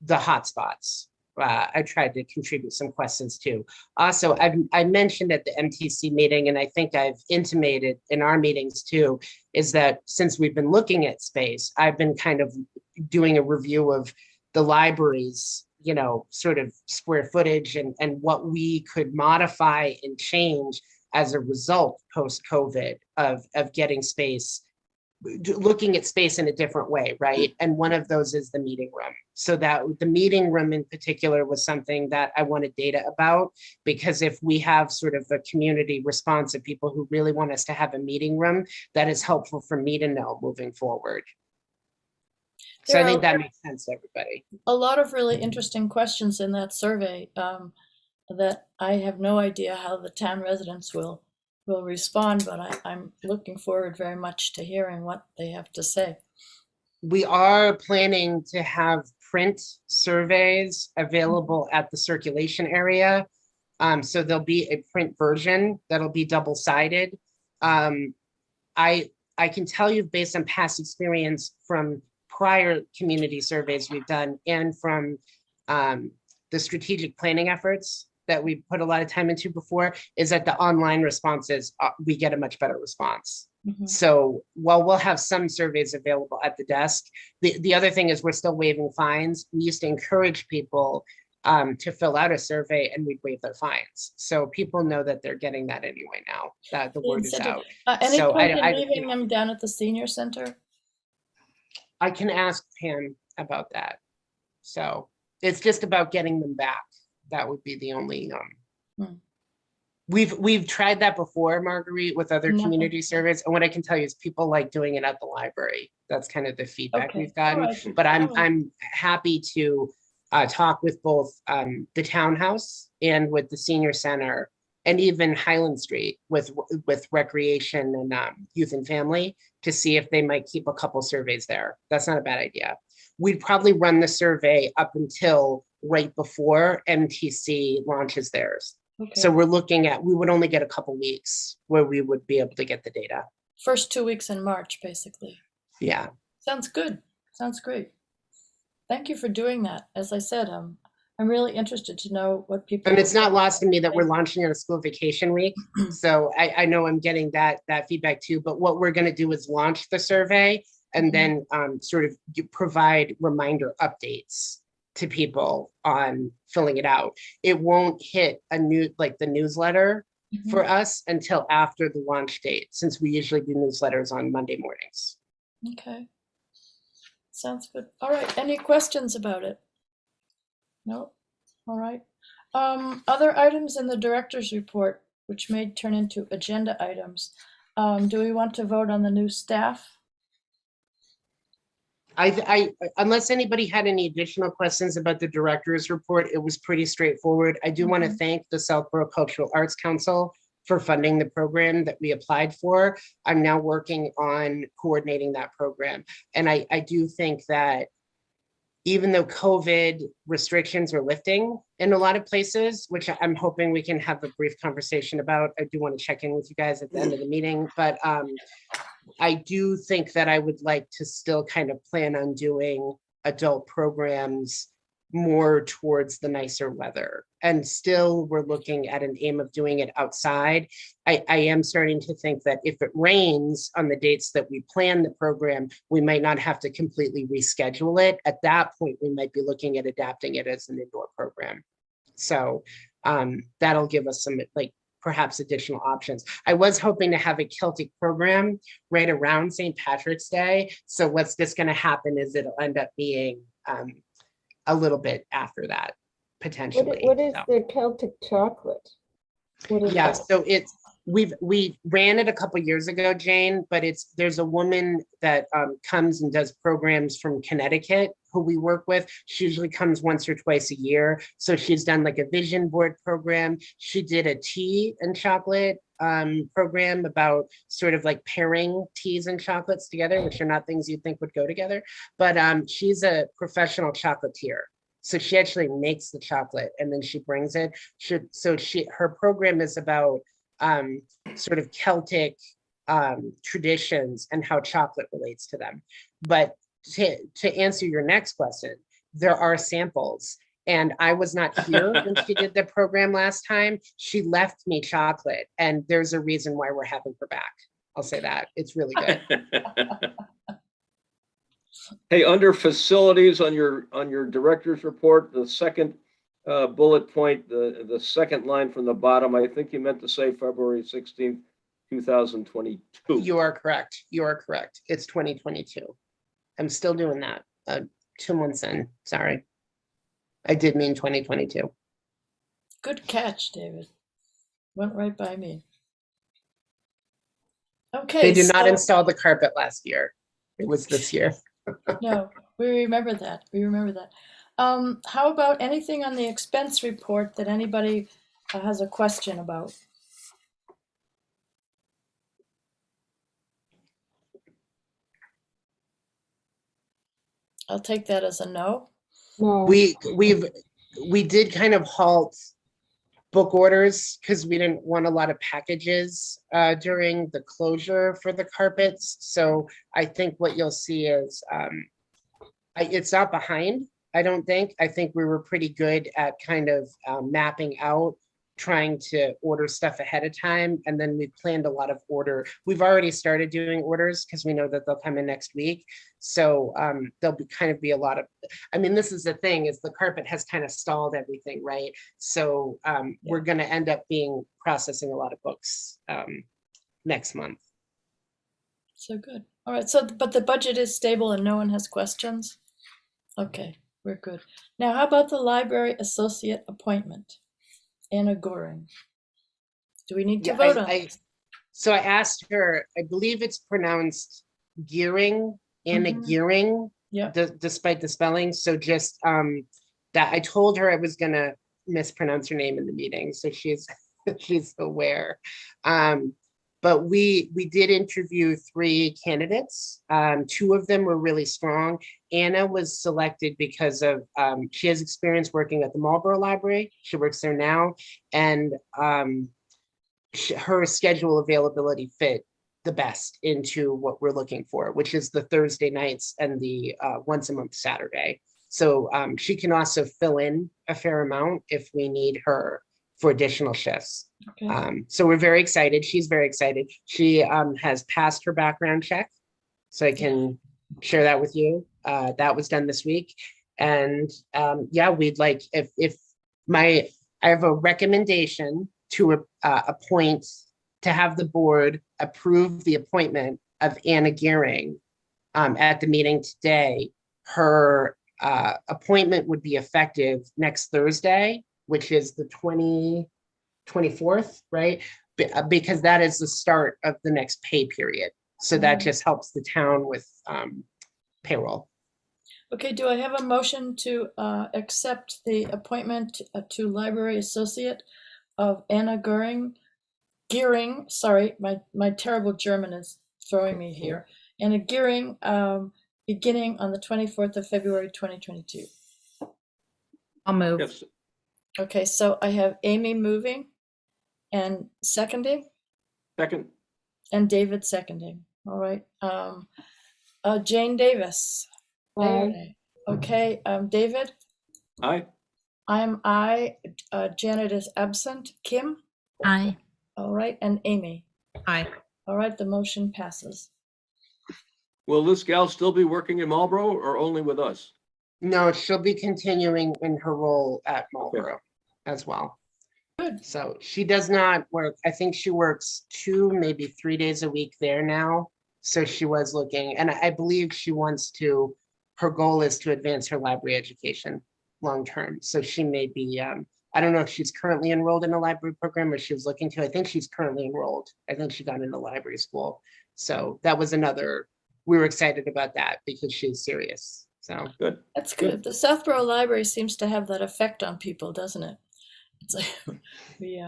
the hotspots, I tried to contribute some questions too. Also, I mentioned at the MTC meeting, and I think I've intimated in our meetings too, is that since we've been looking at space, I've been kind of doing a review of the library's, you know, sort of square footage and what we could modify and change as a result post-COVID of getting space, looking at space in a different way, right? And one of those is the meeting room. So that the meeting room in particular was something that I wanted data about, because if we have sort of a community response of people who really want us to have a meeting room, that is helpful for me to know moving forward. So I think that makes sense to everybody. A lot of really interesting questions in that survey that I have no idea how the town residents will respond, but I'm looking forward very much to hearing what they have to say. We are planning to have print surveys available at the circulation area. So there'll be a print version that'll be double-sided. I can tell you based on past experience from prior community surveys we've done and from the strategic planning efforts that we put a lot of time into before, is that the online responses, we get a much better response. Mhm. So while we'll have some surveys available at the desk, the other thing is we're still waiving fines. We used to encourage people to fill out a survey and we'd waive their fines. So people know that they're getting that anyway now, that the word is out. Any So point in I leaving them down at the senior center? I can ask Pam about that. So it's just about getting them back. That would be the only, we've tried that before, Marguerite, with other Nothing. community surveys. And what I can tell you is people like doing it at the library. That's kind of the feedback Okay, we've gotten. all right, But all right. I'm happy to talk with both the townhouse and with the senior center and even Highland Street with recreation and youth and family to see if they might keep a couple surveys there. That's not a bad idea. We'd probably run the survey up until right before MTC launches theirs. Okay. So we're looking at, we would only get a couple weeks where we would be able to get the data. First 2 weeks in March, basically. Yeah. Sounds good. Sounds great. Thank you for doing that. As I said, I'm really interested to know what people. And it's not lost to me that we're launching on a school vacation week. So I know I'm getting that feedback too, but what we're gonna do is launch the survey and then sort of provide reminder updates to people on filling it out. It won't hit the newsletter for us until after the launch date, since we usually do newsletters on Monday mornings. Okay. Sounds good. All right. Any questions about it? No? All right. Other items in the director's report, which may turn into agenda items. Do we want to vote on the new staff? Unless anybody had any additional questions about the director's report, it was pretty straightforward. I do want to thank the Southborough Cultural Arts Council for funding the program that we applied for. I'm now working on coordinating that program. And I do think that even though COVID restrictions are lifting in a lot of places, which I'm hoping we can have a brief conversation about, I do want to check in with you guys at the end of the meeting, but I do think that I would like to still kind of plan on doing adult programs more towards the nicer weather. And still we're looking at an aim of doing it outside. I am starting to think that if it rains on the dates that we plan the program, we might not have to completely reschedule it. At that point, we might be looking at adapting it as an indoor program. So that'll give us some perhaps additional options. I was hoping to have a Celtic program right around St. Patrick's Day. So what's just going to happen is it'll end up being a little bit after that, potentially. What is the Celtic chocolate? What is that? So we ran it a couple years ago, Jane, but there's a woman that comes and does programs from Connecticut who we work with. She usually comes once or twice a year. So she's done like a vision board program. She did a tea and chocolate program about sort of like pairing teas and chocolates together, which are not things you'd think would go together. But she's a professional chocolatier. So she actually makes the chocolate and then she brings it. Her program is about sort of Celtic traditions and how chocolate relates to them. But to answer your next question, there are samples. And I was not here when she did the program last time. She left me chocolate, and there's a reason why we're having her back. I'll say that. It's really good. Hey, under facilities on your director's report, the second bullet point, the second line from the bottom, I think you meant to say February 16th, 2022. You are correct. You are correct. It's 2022. I'm still doing that. 2 months in. Sorry. I did mean 2022. Good catch, David. Went right by me. Okay. They did not so- install the carpet last year. It was this year. No, we remember that. We remember that. How about anything on the expense report that anybody has a question about? I'll take that as a no. No, We did kind of halt book orders because we didn't want a lot of packages during the closure for the carpets. So I think what you'll see is it's not behind, I don't think. I think we were pretty good at kind of mapping out, trying to order stuff ahead of time. And then we planned a lot of we've already started doing orders because we know that they'll come in next week. So there'll be a lot of, I mean, this is the thing, is the carpet has kind of stalled everything, right? So we're gonna end up processing a lot of books next month. So good. All right. So, but the budget is stable and no one has questions? Okay, we're good. Now, how about the library associate appointment? Anna Goring. Do we need to Yeah, vote on this? So I asked her, I believe it's pronounced Gearing, Anna Mhm. Gearing, Yeah. despite the spelling. So just that I told her I was gonna mispronounce her name in the meeting, so she's she's aware. But we did interview 3 candidates. 2 of them were really strong. Anna was selected because of she has experience working at the Marlborough Library. She works there now, and her schedule availability fit the best into what we're looking for, which is the Thursday nights and the once a month Saturday. So she can also fill in a fair amount if we need her for additional shifts. Okay. So we're very excited. She's very excited. She has passed her background check, so I can share that with you. That was done this week. And yeah, we'd like, I have a recommendation to appoint, to have the board approve the appointment of Anna Gearing at the meeting today. Her appointment would be effective next Thursday, which is the 24th, right? Because that is the start of the next pay period. So that just helps the town with payroll. Okay, do I have a motion to accept the appointment to library associate of Anna Gearing, sorry, my terrible German is throwing me here. Anna Gearing, beginning on the 24th of February, 2022. I'll move. Yes, Okay, so I have Amy moving and seconding, second, and David seconding. All right. Jane Davis. aye. Okay, David, aye. I'm I. Janet is absent. Kim? Aye. All right, and Amy. Aye. All right, the motion passes. Will this gal still be working in Marlboro or only with us? No, she'll be continuing in her role at Marlboro as well. Good. So she does not work, I think she works 2, maybe 3 days a week there now. So she was looking, and I believe she wants to, her goal is to advance her library education long-term. So she may be, I don't know if she's currently enrolled in a library program or she was looking to. I think she's currently enrolled. I think she got into library school. So that was another, we were excited about that because she's serious. So Good. That's good. The Southborough Library seems to have that effect on people, doesn't it? It's like we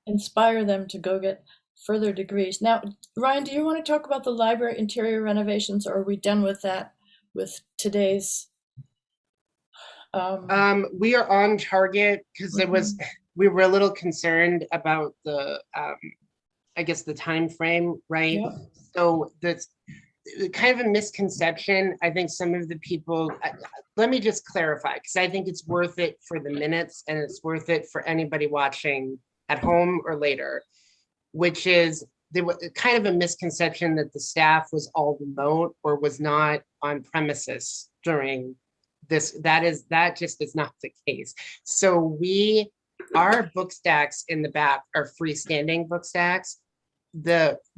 inspire them to go get further degrees. Now, Ryan, do you want to talk about the library interior renovations, or are we done with that with today's? we are on target because there was, we were a little concerned about the, I guess the time frame, right? Yeah. So that's, kind of a misconception. I think some of the people, let me just clarify, because I think it's worth it for the minutes and it's worth it for anybody watching at home or later, which is there was kind of a misconception that the staff was all remote or was not on premises during this. That just is not the case. So our book stacks in the back are freestanding book stacks.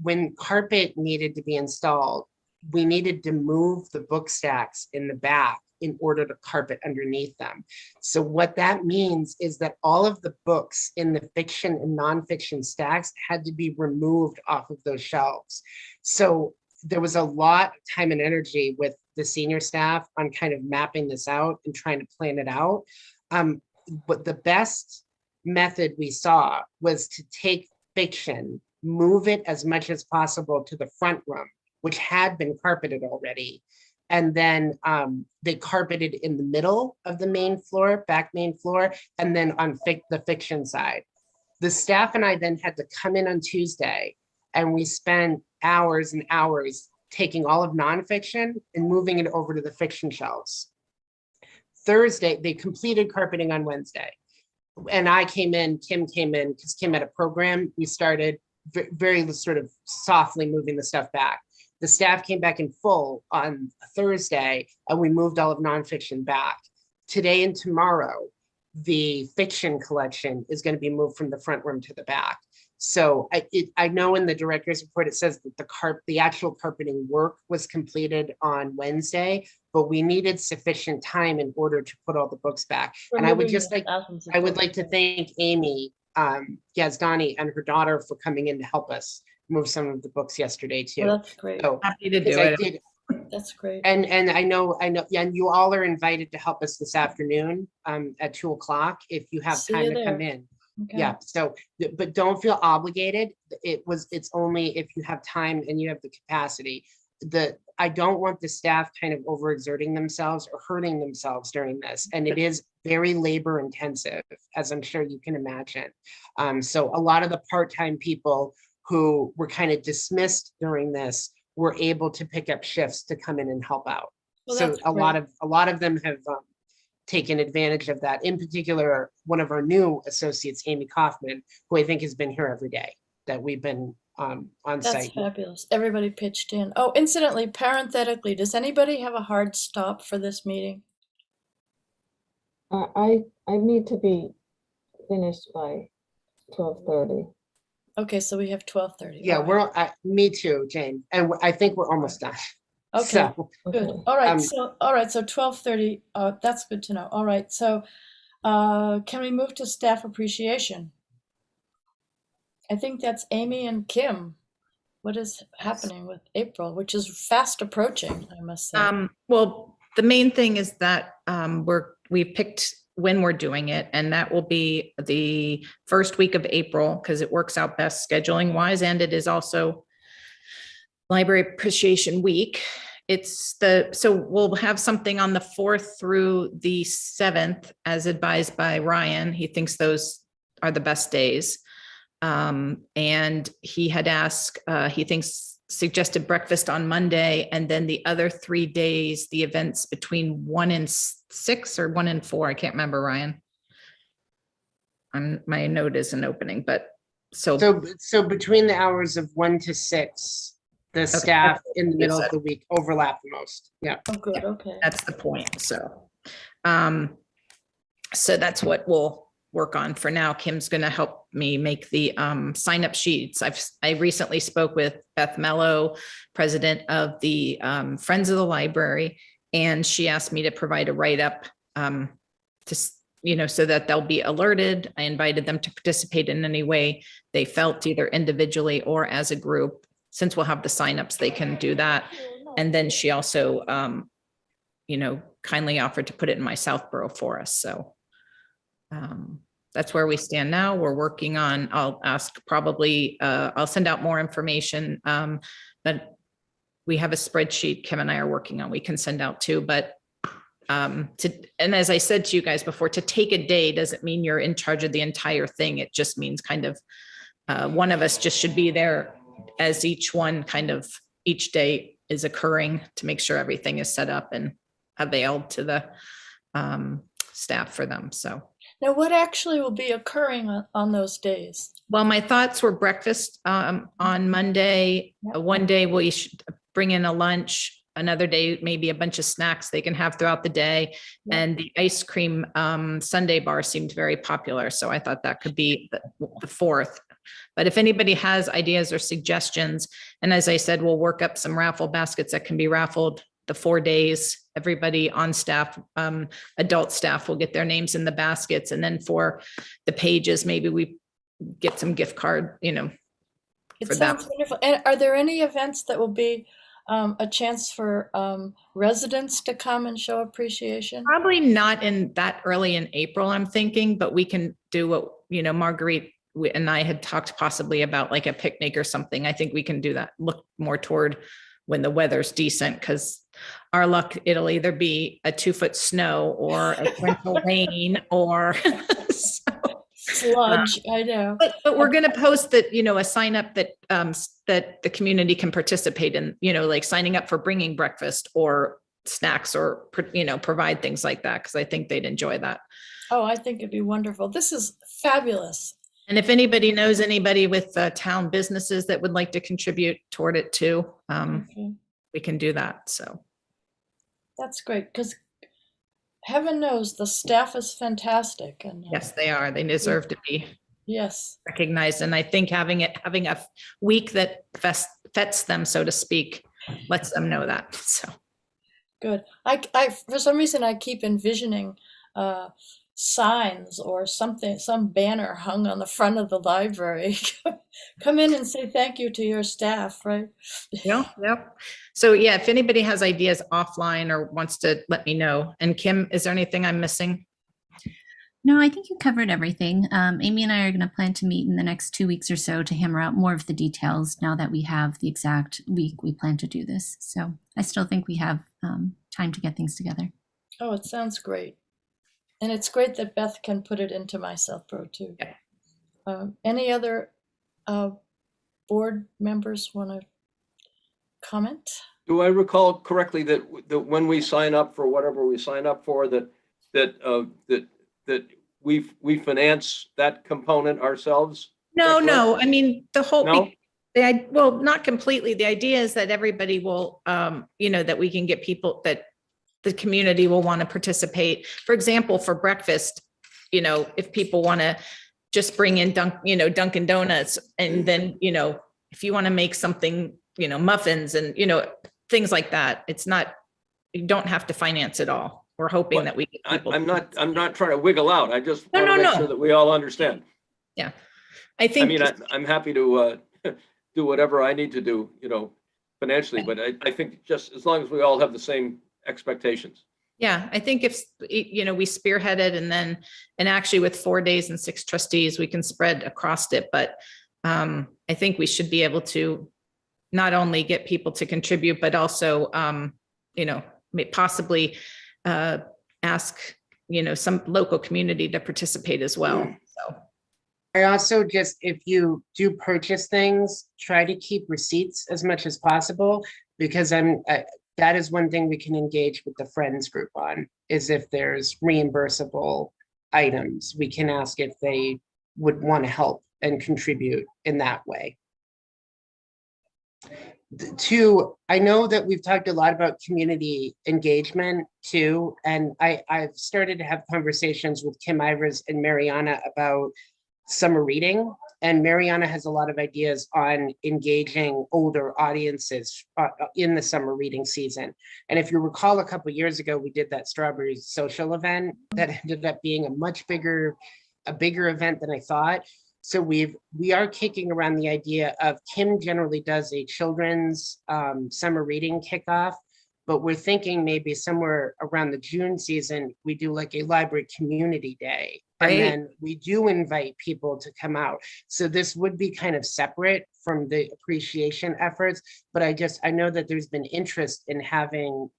When carpet needed to be installed, we needed to move the book stacks in the back in order to carpet underneath them. So what that means is that all of the books in the fiction and nonfiction stacks had to be removed off of those shelves. So there was a lot of time and energy with the senior staff on kind of mapping this out and trying to plan it out. But the best method we saw was to take fiction, move it as much as possible to the front room, which had been carpeted already. And then they carpeted in the middle of the back main floor, and then on the fiction side. The staff and I then had to come in on Tuesday, and we spent hours and hours taking all of nonfiction and moving it over to the fiction shelves. Thursday, they completed carpeting on Wednesday. And Kim came in, because Kim had a program. We started very sort of softly moving the stuff back. The staff came back in full on Thursday, and we moved all of nonfiction back. Today and tomorrow, the fiction collection is going to be moved from the front room to the back. So I know in the director's report, it says that the actual carpeting work was completed on Wednesday, but we needed sufficient time in order to put all the books back. And I would like to thank Amy Yazdani and her daughter for coming in to help us move some of the books yesterday too. Well, that's great. So, Happy to do it. That's great. and I know, yeah, and you all are invited to help us this afternoon at 2:00 if you have See time you to there. come in. Okay. Yeah, so, but don't feel obligated. It's only if you have time and you have the capacity. I don't want the staff kind of overexerting themselves or hurting themselves during this. And it is very labor intensive, as I'm sure you can imagine. So a lot of the part-time people who were kind of dismissed during this were able to pick up shifts to come in and help out. Well, So that's a lot of them have taken advantage of that. In particular, one of our new associates, Amy Kaufman, who I think has been here every day that we've been on That's site. fabulous. Everybody pitched in. Oh, incidentally, parenthetically, does anybody have a hard stop for this meeting? I need to be finished by 12:30. Okay, so we have 12:30. Yeah, me too, Jane. And I think we're almost done. Okay, So, good. Okay. All right, so 12:30, that's good to know. All right, so can we move to staff appreciation? I think that's Amy and Kim. What is happening with April, which is fast approaching, I must say. Well, the main thing is that we picked when we're doing it, and that will be the first week of April because it works out best scheduling wise, and it is also Library Appreciation Week. So we'll have something on the 4th through the 7th as advised by Ryan. He thinks those are the best days. And he had asked, suggested breakfast on Monday, and then the other 3 days, the events between 1 and 6 or 1 and 4. I can't remember, Ryan. My note isn't opening, but so between the hours of 1 to 6, the staff in the middle of the week overlap the most. Yeah. Oh, good, okay. that's the point. So that's what we'll work on for now. Kim's going to help me make the sign-up sheets. I recently spoke with Beth Mello, president of the Friends of the Library, and she asked me to provide a write-up so that they'll be alerted. I invited them to participate in any way they felt, either individually or as a group. Since we'll have the signups, they can do that. And then she also, kindly offered to put it in my Southborough for us. So that's where we stand now. We're working on, I'll send out more information, but we have a spreadsheet Kim and I are working on, we can send out too, but and as I said to you guys before, to take a day doesn't mean you're in charge of the entire thing. It just means kind of one of us just should be there as each day is occurring to make sure everything is set up and availed to the staff for them. So, Now, what actually will be occurring on those days? well, my thoughts were breakfast on Monday. Yep. One day we should bring in a lunch. Another day, maybe a bunch of snacks they can have throughout the day. Yep. And the ice cream sundae bar seemed very popular. So I thought that could be the fourth. But if anybody has ideas or suggestions, and as I said, we'll work up some raffle baskets that can be raffled the 4 days. Everybody on staff, adult staff will get their names in the baskets. And then for the pages, maybe we get some gift card, It for that. sounds wonderful. And are there any events that will be a chance for residents to come and show appreciation? Probably not in that early in April, I'm thinking, but we can do what, Marguerite and I had talked possibly about like a picnic or something. I think we can do that, look more toward when the weather's decent, because our luck, it'll either be a 2-foot snow or a torrential rain or Sludge, I know. But we're going to post that, a sign up that that the community can participate in, like signing up for bringing breakfast or snacks or, provide things like that. Cause I think they'd enjoy that. Oh, I think it'd be wonderful. This is fabulous. And if anybody knows anybody with town businesses that would like to contribute toward it too, Okay. we can do that. So. That's great, because heaven knows the staff is fantastic. And Yes, they are. They deserve to be yes. recognized. And I think having a week that fets them, so to speak, lets them know that. So. Good. I for some reason I keep envisioning signs or something, some banner hung on the front of the library. Come in and say thank you to your staff, right? Yeah. Yep. So yeah, if anybody has ideas offline or wants to let me know. And Kim, is there anything I'm missing? No, I think you covered everything. Amy and I are going to plan to meet in the next 2 weeks or so to hammer out more of the details now that we have the exact week we plan to do this. So I still think we have time to get things together. Oh, it sounds great. And it's great that Beth can put it into my South Pro too. Yeah. Any other board members want to comment? Do I recall correctly that when we sign up for whatever we sign up for, that we finance that component ourselves? No, Is that no. I mean, the whole, No? well, not completely. The idea is that everybody will, that we can get people that the community will want to participate. For example, for breakfast, if people want to just bring in Dunkin' Donuts, and then, if you want to make something, muffins and, things like that, it's not, you don't have to finance it all. We're hoping that we get people. I'm not trying to wiggle out. I just No, want to no, make no. sure that we all understand. I I think, mean, I'm happy to do whatever I need to do, financially, but I think just as long as we all have the same expectations. yeah, I think if, we spearhead it and actually with 4 days and 6 trustees, we can spread across it. But I think we should be able to not only get people to contribute, but also, possibly ask, some local community to participate as well. So. I also just, if you do purchase things, try to keep receipts as much as possible, because that is one thing we can engage with the Friends group on, is if there's reimbursable items, we can ask if they would want to help and contribute in that way. Two, I know that we've talked a lot about community engagement too, and I've started to have conversations with Kim Ivers and Mariana about summer reading, and Mariana has a lot of ideas on engaging older audiences in the summer reading season. And if you recall, a couple of years ago, we did that Strawberry Social event that ended up being a bigger event than I thought. So we are kicking around the idea of, Kim generally does a children's summer reading kickoff, but we're thinking maybe somewhere around the June season, we do like a library community day And Right. then we do invite people to come out. So this would be kind of separate from the appreciation efforts, but I know that there's been interest in having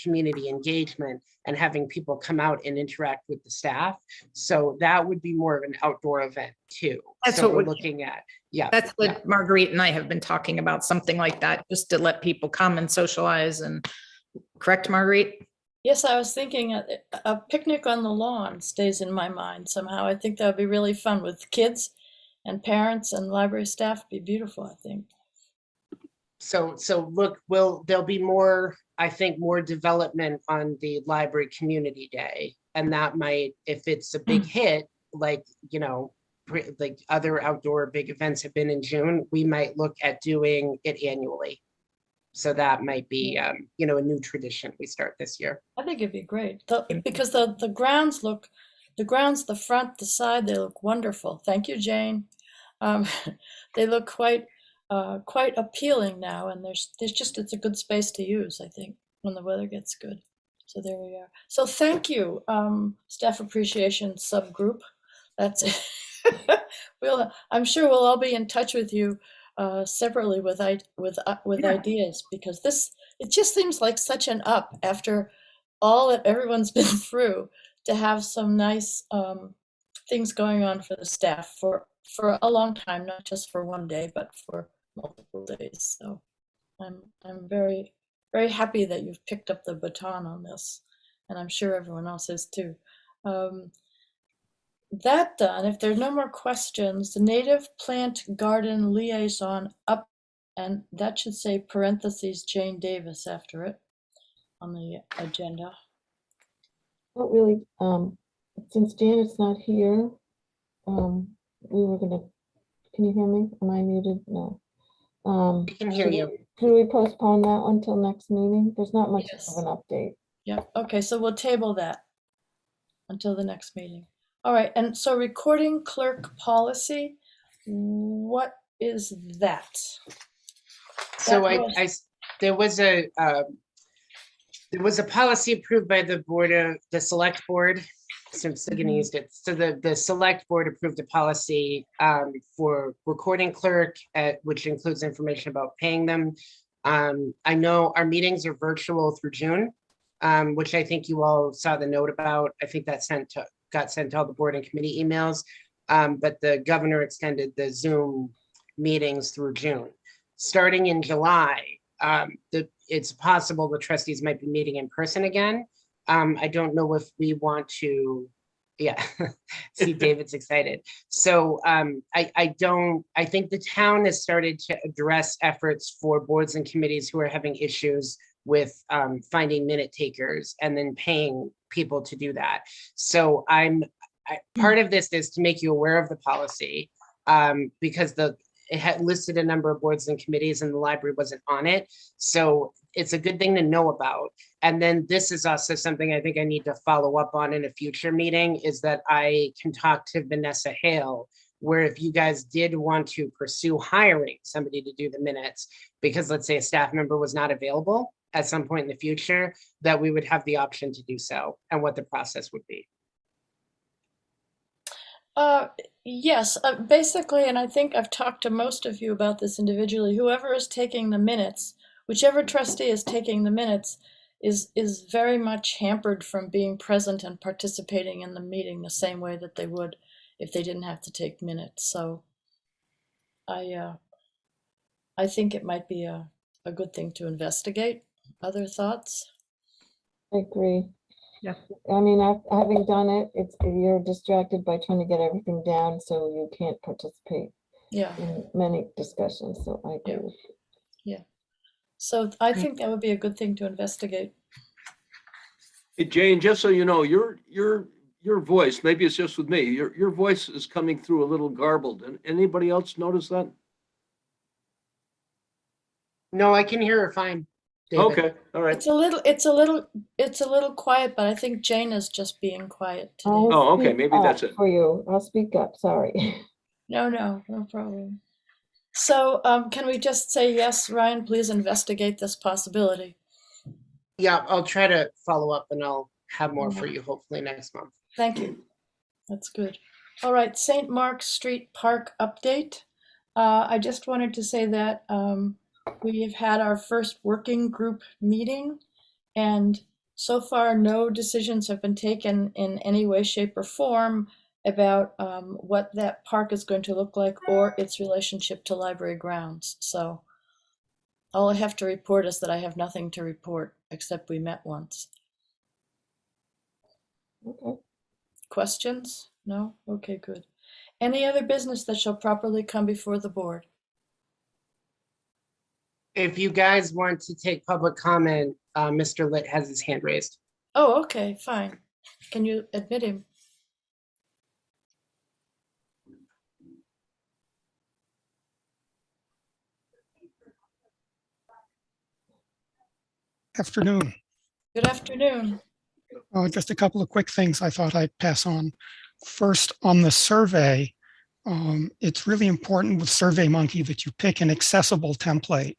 community engagement and having people come out and interact with the staff. So that would be more of an outdoor event too. That's So what we're we- looking at, yeah. That's yeah. what Marguerite and I have been talking about, something like that, just to let people come and socialize and, correct, Marguerite? Yes, I was thinking a picnic on the lawn stays in my mind somehow. I think that would be really fun with kids and parents and library staff. It'd be beautiful, I think. So look, there'll be more, I think, more development on the library community day. And that might, if it's a big hit, like, you know, like other outdoor big events have been in June, we might look at doing it annually. So that might be, you know, a new tradition we start this year. I think it'd be great because the grounds look, the front, the side, they look wonderful. Thank you, Jane. They look quite appealing now, and it's a good space to use, I think, when the weather gets good. So there we are. So thank you, staff appreciation subgroup. That's it. I'm sure we'll all be in touch with you separately with ideas, because it just seems like such an up after all that everyone's been through, to have some nice things going on for the staff for a long time, not just for one day, but for multiple days. So I'm very, very happy that you've picked up the baton on this, and I'm sure everyone else is too. That done, if there are no more questions, the native plant garden liaison up, and that should say parentheses Jane Davis after it on the agenda. Not really, since Janet's not here, we were gonna, can you hear me? Am I muted? No. I can hear you. Could we postpone that until next meeting? There's not much Yes. of an update. Yeah, okay, so we'll table that until the next meeting. All right, and so recording clerk policy, what is that? So That there was a policy approved by the select board. So I'm still gonna use it. So the select board approved a policy for recording clerk, which includes information about paying them. I know our meetings are virtual through June, which I think you all saw the note about. I think that got sent to all the board and committee emails. But the governor extended the Zoom meetings through June. Starting in July, it's possible the trustees might be meeting in person again. I don't know if we want to, yeah, see David's excited. So I think the town has started to address efforts for boards and committees who are having issues with finding minute takers and then paying people to do that. So part of this is to make you aware of the policy because it had listed a number of boards and committees and the library wasn't on it. So it's a good thing to know about. And then this is also something I think I need to follow up on in a future meeting, is that I can talk to Vanessa Hale, where if you guys did want to pursue hiring somebody to do the minutes, because let's say a staff member was not available at some point in the future, that we would have the option to do so and what the process would be. Yes, basically, and I think I've talked to most of you about this individually, whoever is taking the minutes, whichever trustee is taking the minutes, is very much hampered from being present and participating in the meeting the same way that they would if they didn't have to take minutes. So I think it might be a good thing to investigate. Other thoughts? I agree. Yeah. I mean, having done it, you're distracted by trying to get everything down, so you can't participate Yeah. in many discussions, so I agree Yeah. with you. Yeah. So I think that would be a good thing to investigate. Hey, Jane, just so you know, your voice, maybe it's just with me, your voice is coming through a little garbled. And anybody else notice that? No, I can hear her fine, David. Okay, all right. It's a little quiet, but I think Jane is just being quiet today. I'll Oh, okay, speak maybe that's up it. For you, I'll speak up, sorry. No problem. So can we just say, yes, Ryan, please investigate this possibility. Yeah, I'll try to follow up and I'll have more for you hopefully next month. Thank you. That's good. All right, St. Mark's Street Park update. I just wanted to say that we have had our first working group meeting, and so far no decisions have been taken in any way, shape, or form about what that park is going to look like or its relationship to library grounds. So all I have to report is that I have nothing to report except we met once. Okay. Questions? No? Okay, good. Any other business that shall properly come before the board? If you guys want to take public comment, Mr. Litt has his hand raised. Oh, okay, fine. Can you admit him? Afternoon. Good afternoon. Just a couple of quick things I thought I'd pass on. First, on the survey, it's really important with SurveyMonkey that you pick an accessible template.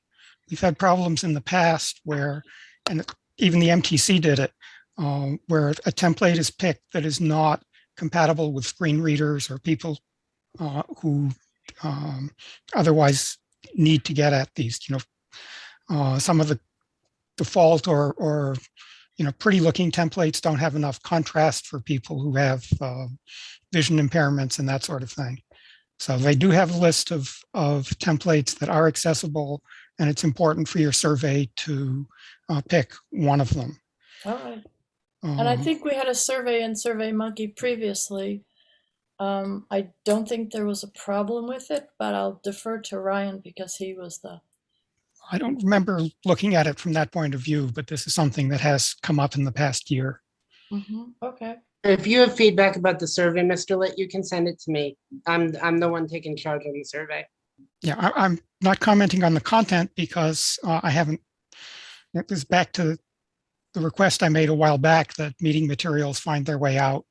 We've had problems in the past where, and even the MTC did it, where a template is picked that is not compatible with screen readers or people who otherwise need to get at these. Some of the default or pretty looking templates don't have enough contrast for people who have vision impairments and that sort of thing. So they do have a list of templates that are accessible, and it's important for your survey to pick one of them. All right. And I think we had a survey in SurveyMonkey previously. I don't think there was a problem with it, but I'll defer to Ryan because he was the... I don't remember looking at it from that point of view, but this is something that has come up in the past year. Okay. If you have feedback about the survey, Mr. Litt, you can send it to me. I'm the one taking charge on the survey. Yeah, I'm not commenting on the content because I haven't, it was back to the request I made a while back that meeting materials find their way out.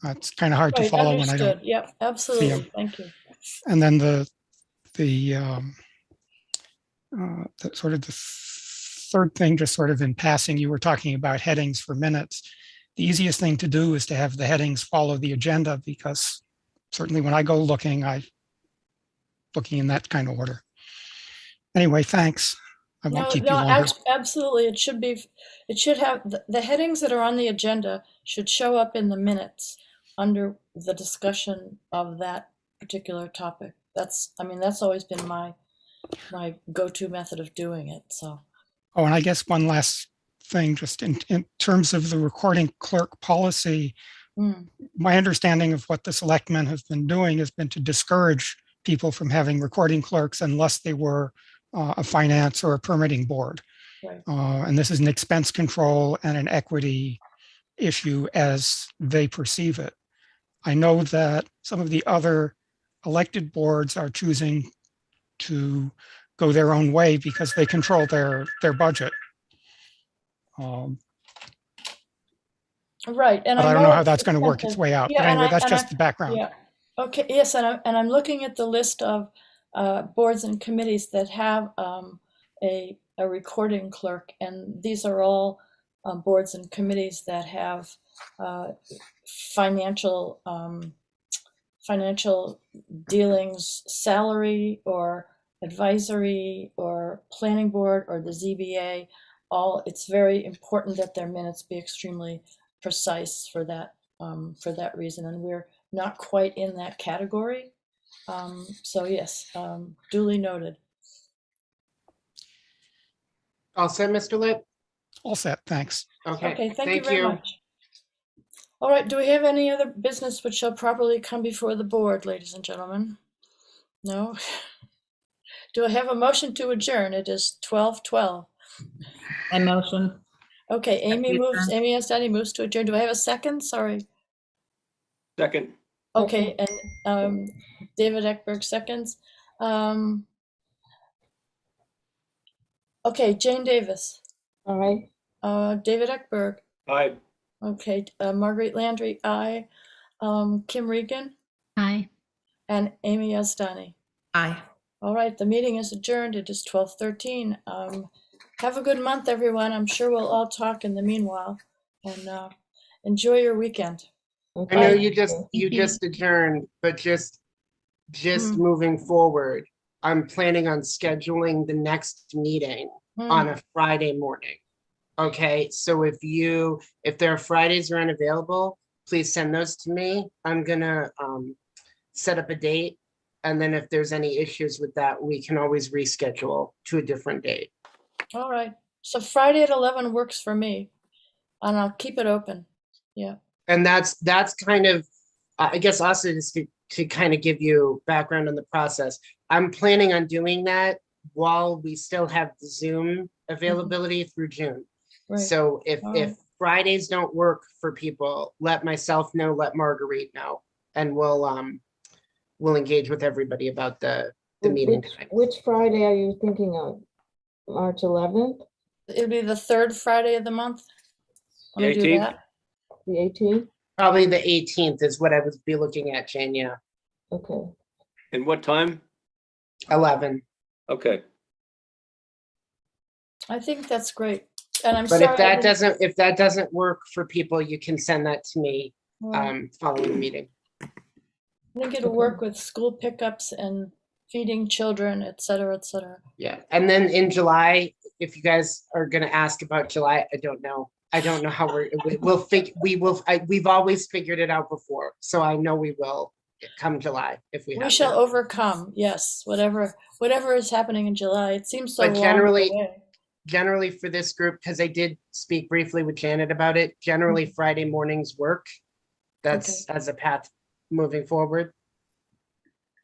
It's kind of hard to follow when I don't. Yep, absolutely. Thank you. And then the sort of the third thing, just sort of in passing, you were talking about headings for minutes. The easiest thing to do is to have the headings follow the agenda, because certainly when I go looking in that kind of order. Anyway, thanks. I won't keep you longer. Absolutely. It should have the headings that are on the agenda should show up in the minutes under the discussion of that particular topic. That's always been my go-to method of doing it. So. Oh, and I guess one last thing, just in terms of the recording clerk policy, my understanding of what the selectmen have been doing has been to discourage people from having recording clerks unless they were a finance or a permitting board. Right. And this is an expense control and an equity issue as they perceive it. I know that some of the other elected boards are choosing to go their own way because they control their budget. Right, and but I don't know how that's going to work its way out. Yeah, but anyway, that's just the background. Yeah. Okay. Yes, and I'm looking at the list of boards and committees that have a recording clerk, and these are all boards and committees that have financial dealings, salary or advisory or planning board or the ZBA. It's very important that their minutes be extremely precise for that reason, and we're not quite in that category. So yes, duly noted. All set, Mr. Litt? All set, thanks. Okay, Thank you very much. All right, do we have any other business which shall properly come before the board, ladies and gentlemen? No? Do I have a motion to adjourn? It is 12:12. I motion. Okay, Amy Estany moves to adjourn. Do I have a second? Sorry. Second. Okay, and David Eckberg seconds. Okay, Jane Davis. All right. David Eckberg. Aye. Okay, Marguerite Landry, aye. Kim Regan Aye. and Amy Estany. Aye. All right, the meeting is adjourned. It is 12:13. Have a good month, everyone. I'm sure we'll all talk in the meanwhile, and enjoy your weekend. I know Okay. you just adjourned, but just Mm. moving forward, I'm planning on scheduling the next meeting on a Friday morning. Okay, so if there are Fridays are unavailable, please send those to me. I'm gonna set up a date. And then if there's any issues with that, we can always reschedule to a different date. All right. So Friday at 11 works for me, and I'll keep it open. Yeah. And that's kind of, I guess also just to kind of give you background on the process. I'm planning on doing that while we still have the Zoom availability through June. Right. So if All right. Fridays don't work for people, let myself know, let Marguerite know, and we'll engage with everybody about the meeting time. Which Friday are you thinking of? March 11th, It'll be the third Friday of the month. Want to do 18th? that? the 18th? Probably the 18th is what I would be looking at, Jane, yeah. Okay. And what time? 11. Okay. I think that's great. And I'm But sorry. if that doesn't work for people, you can send that to me following the meeting. I think it'll work with school pickups and feeding children, et cetera, et cetera. Yeah, and then in July, if you guys are gonna ask about July, I don't know how we've always figured it out before, so I know we will come July if we have We shall to. overcome, yes, whatever is happening in July. It seems so But long generally- away. Generally for this group, because I did speak briefly with Janet about it, generally Friday mornings work. That's as a path moving forward.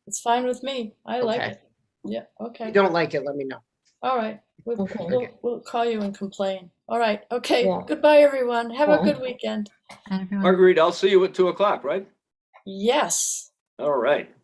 It's fine with me. I like Okay. it. Yeah, If okay. you don't like it, let me know. All right. Okay. We'll call you and complain. All right. Okay. Yeah. Goodbye, everyone. Have a Bye. good weekend. Everyone. Marguerite, I'll see you at 2 o'clock, right? Yes. All right.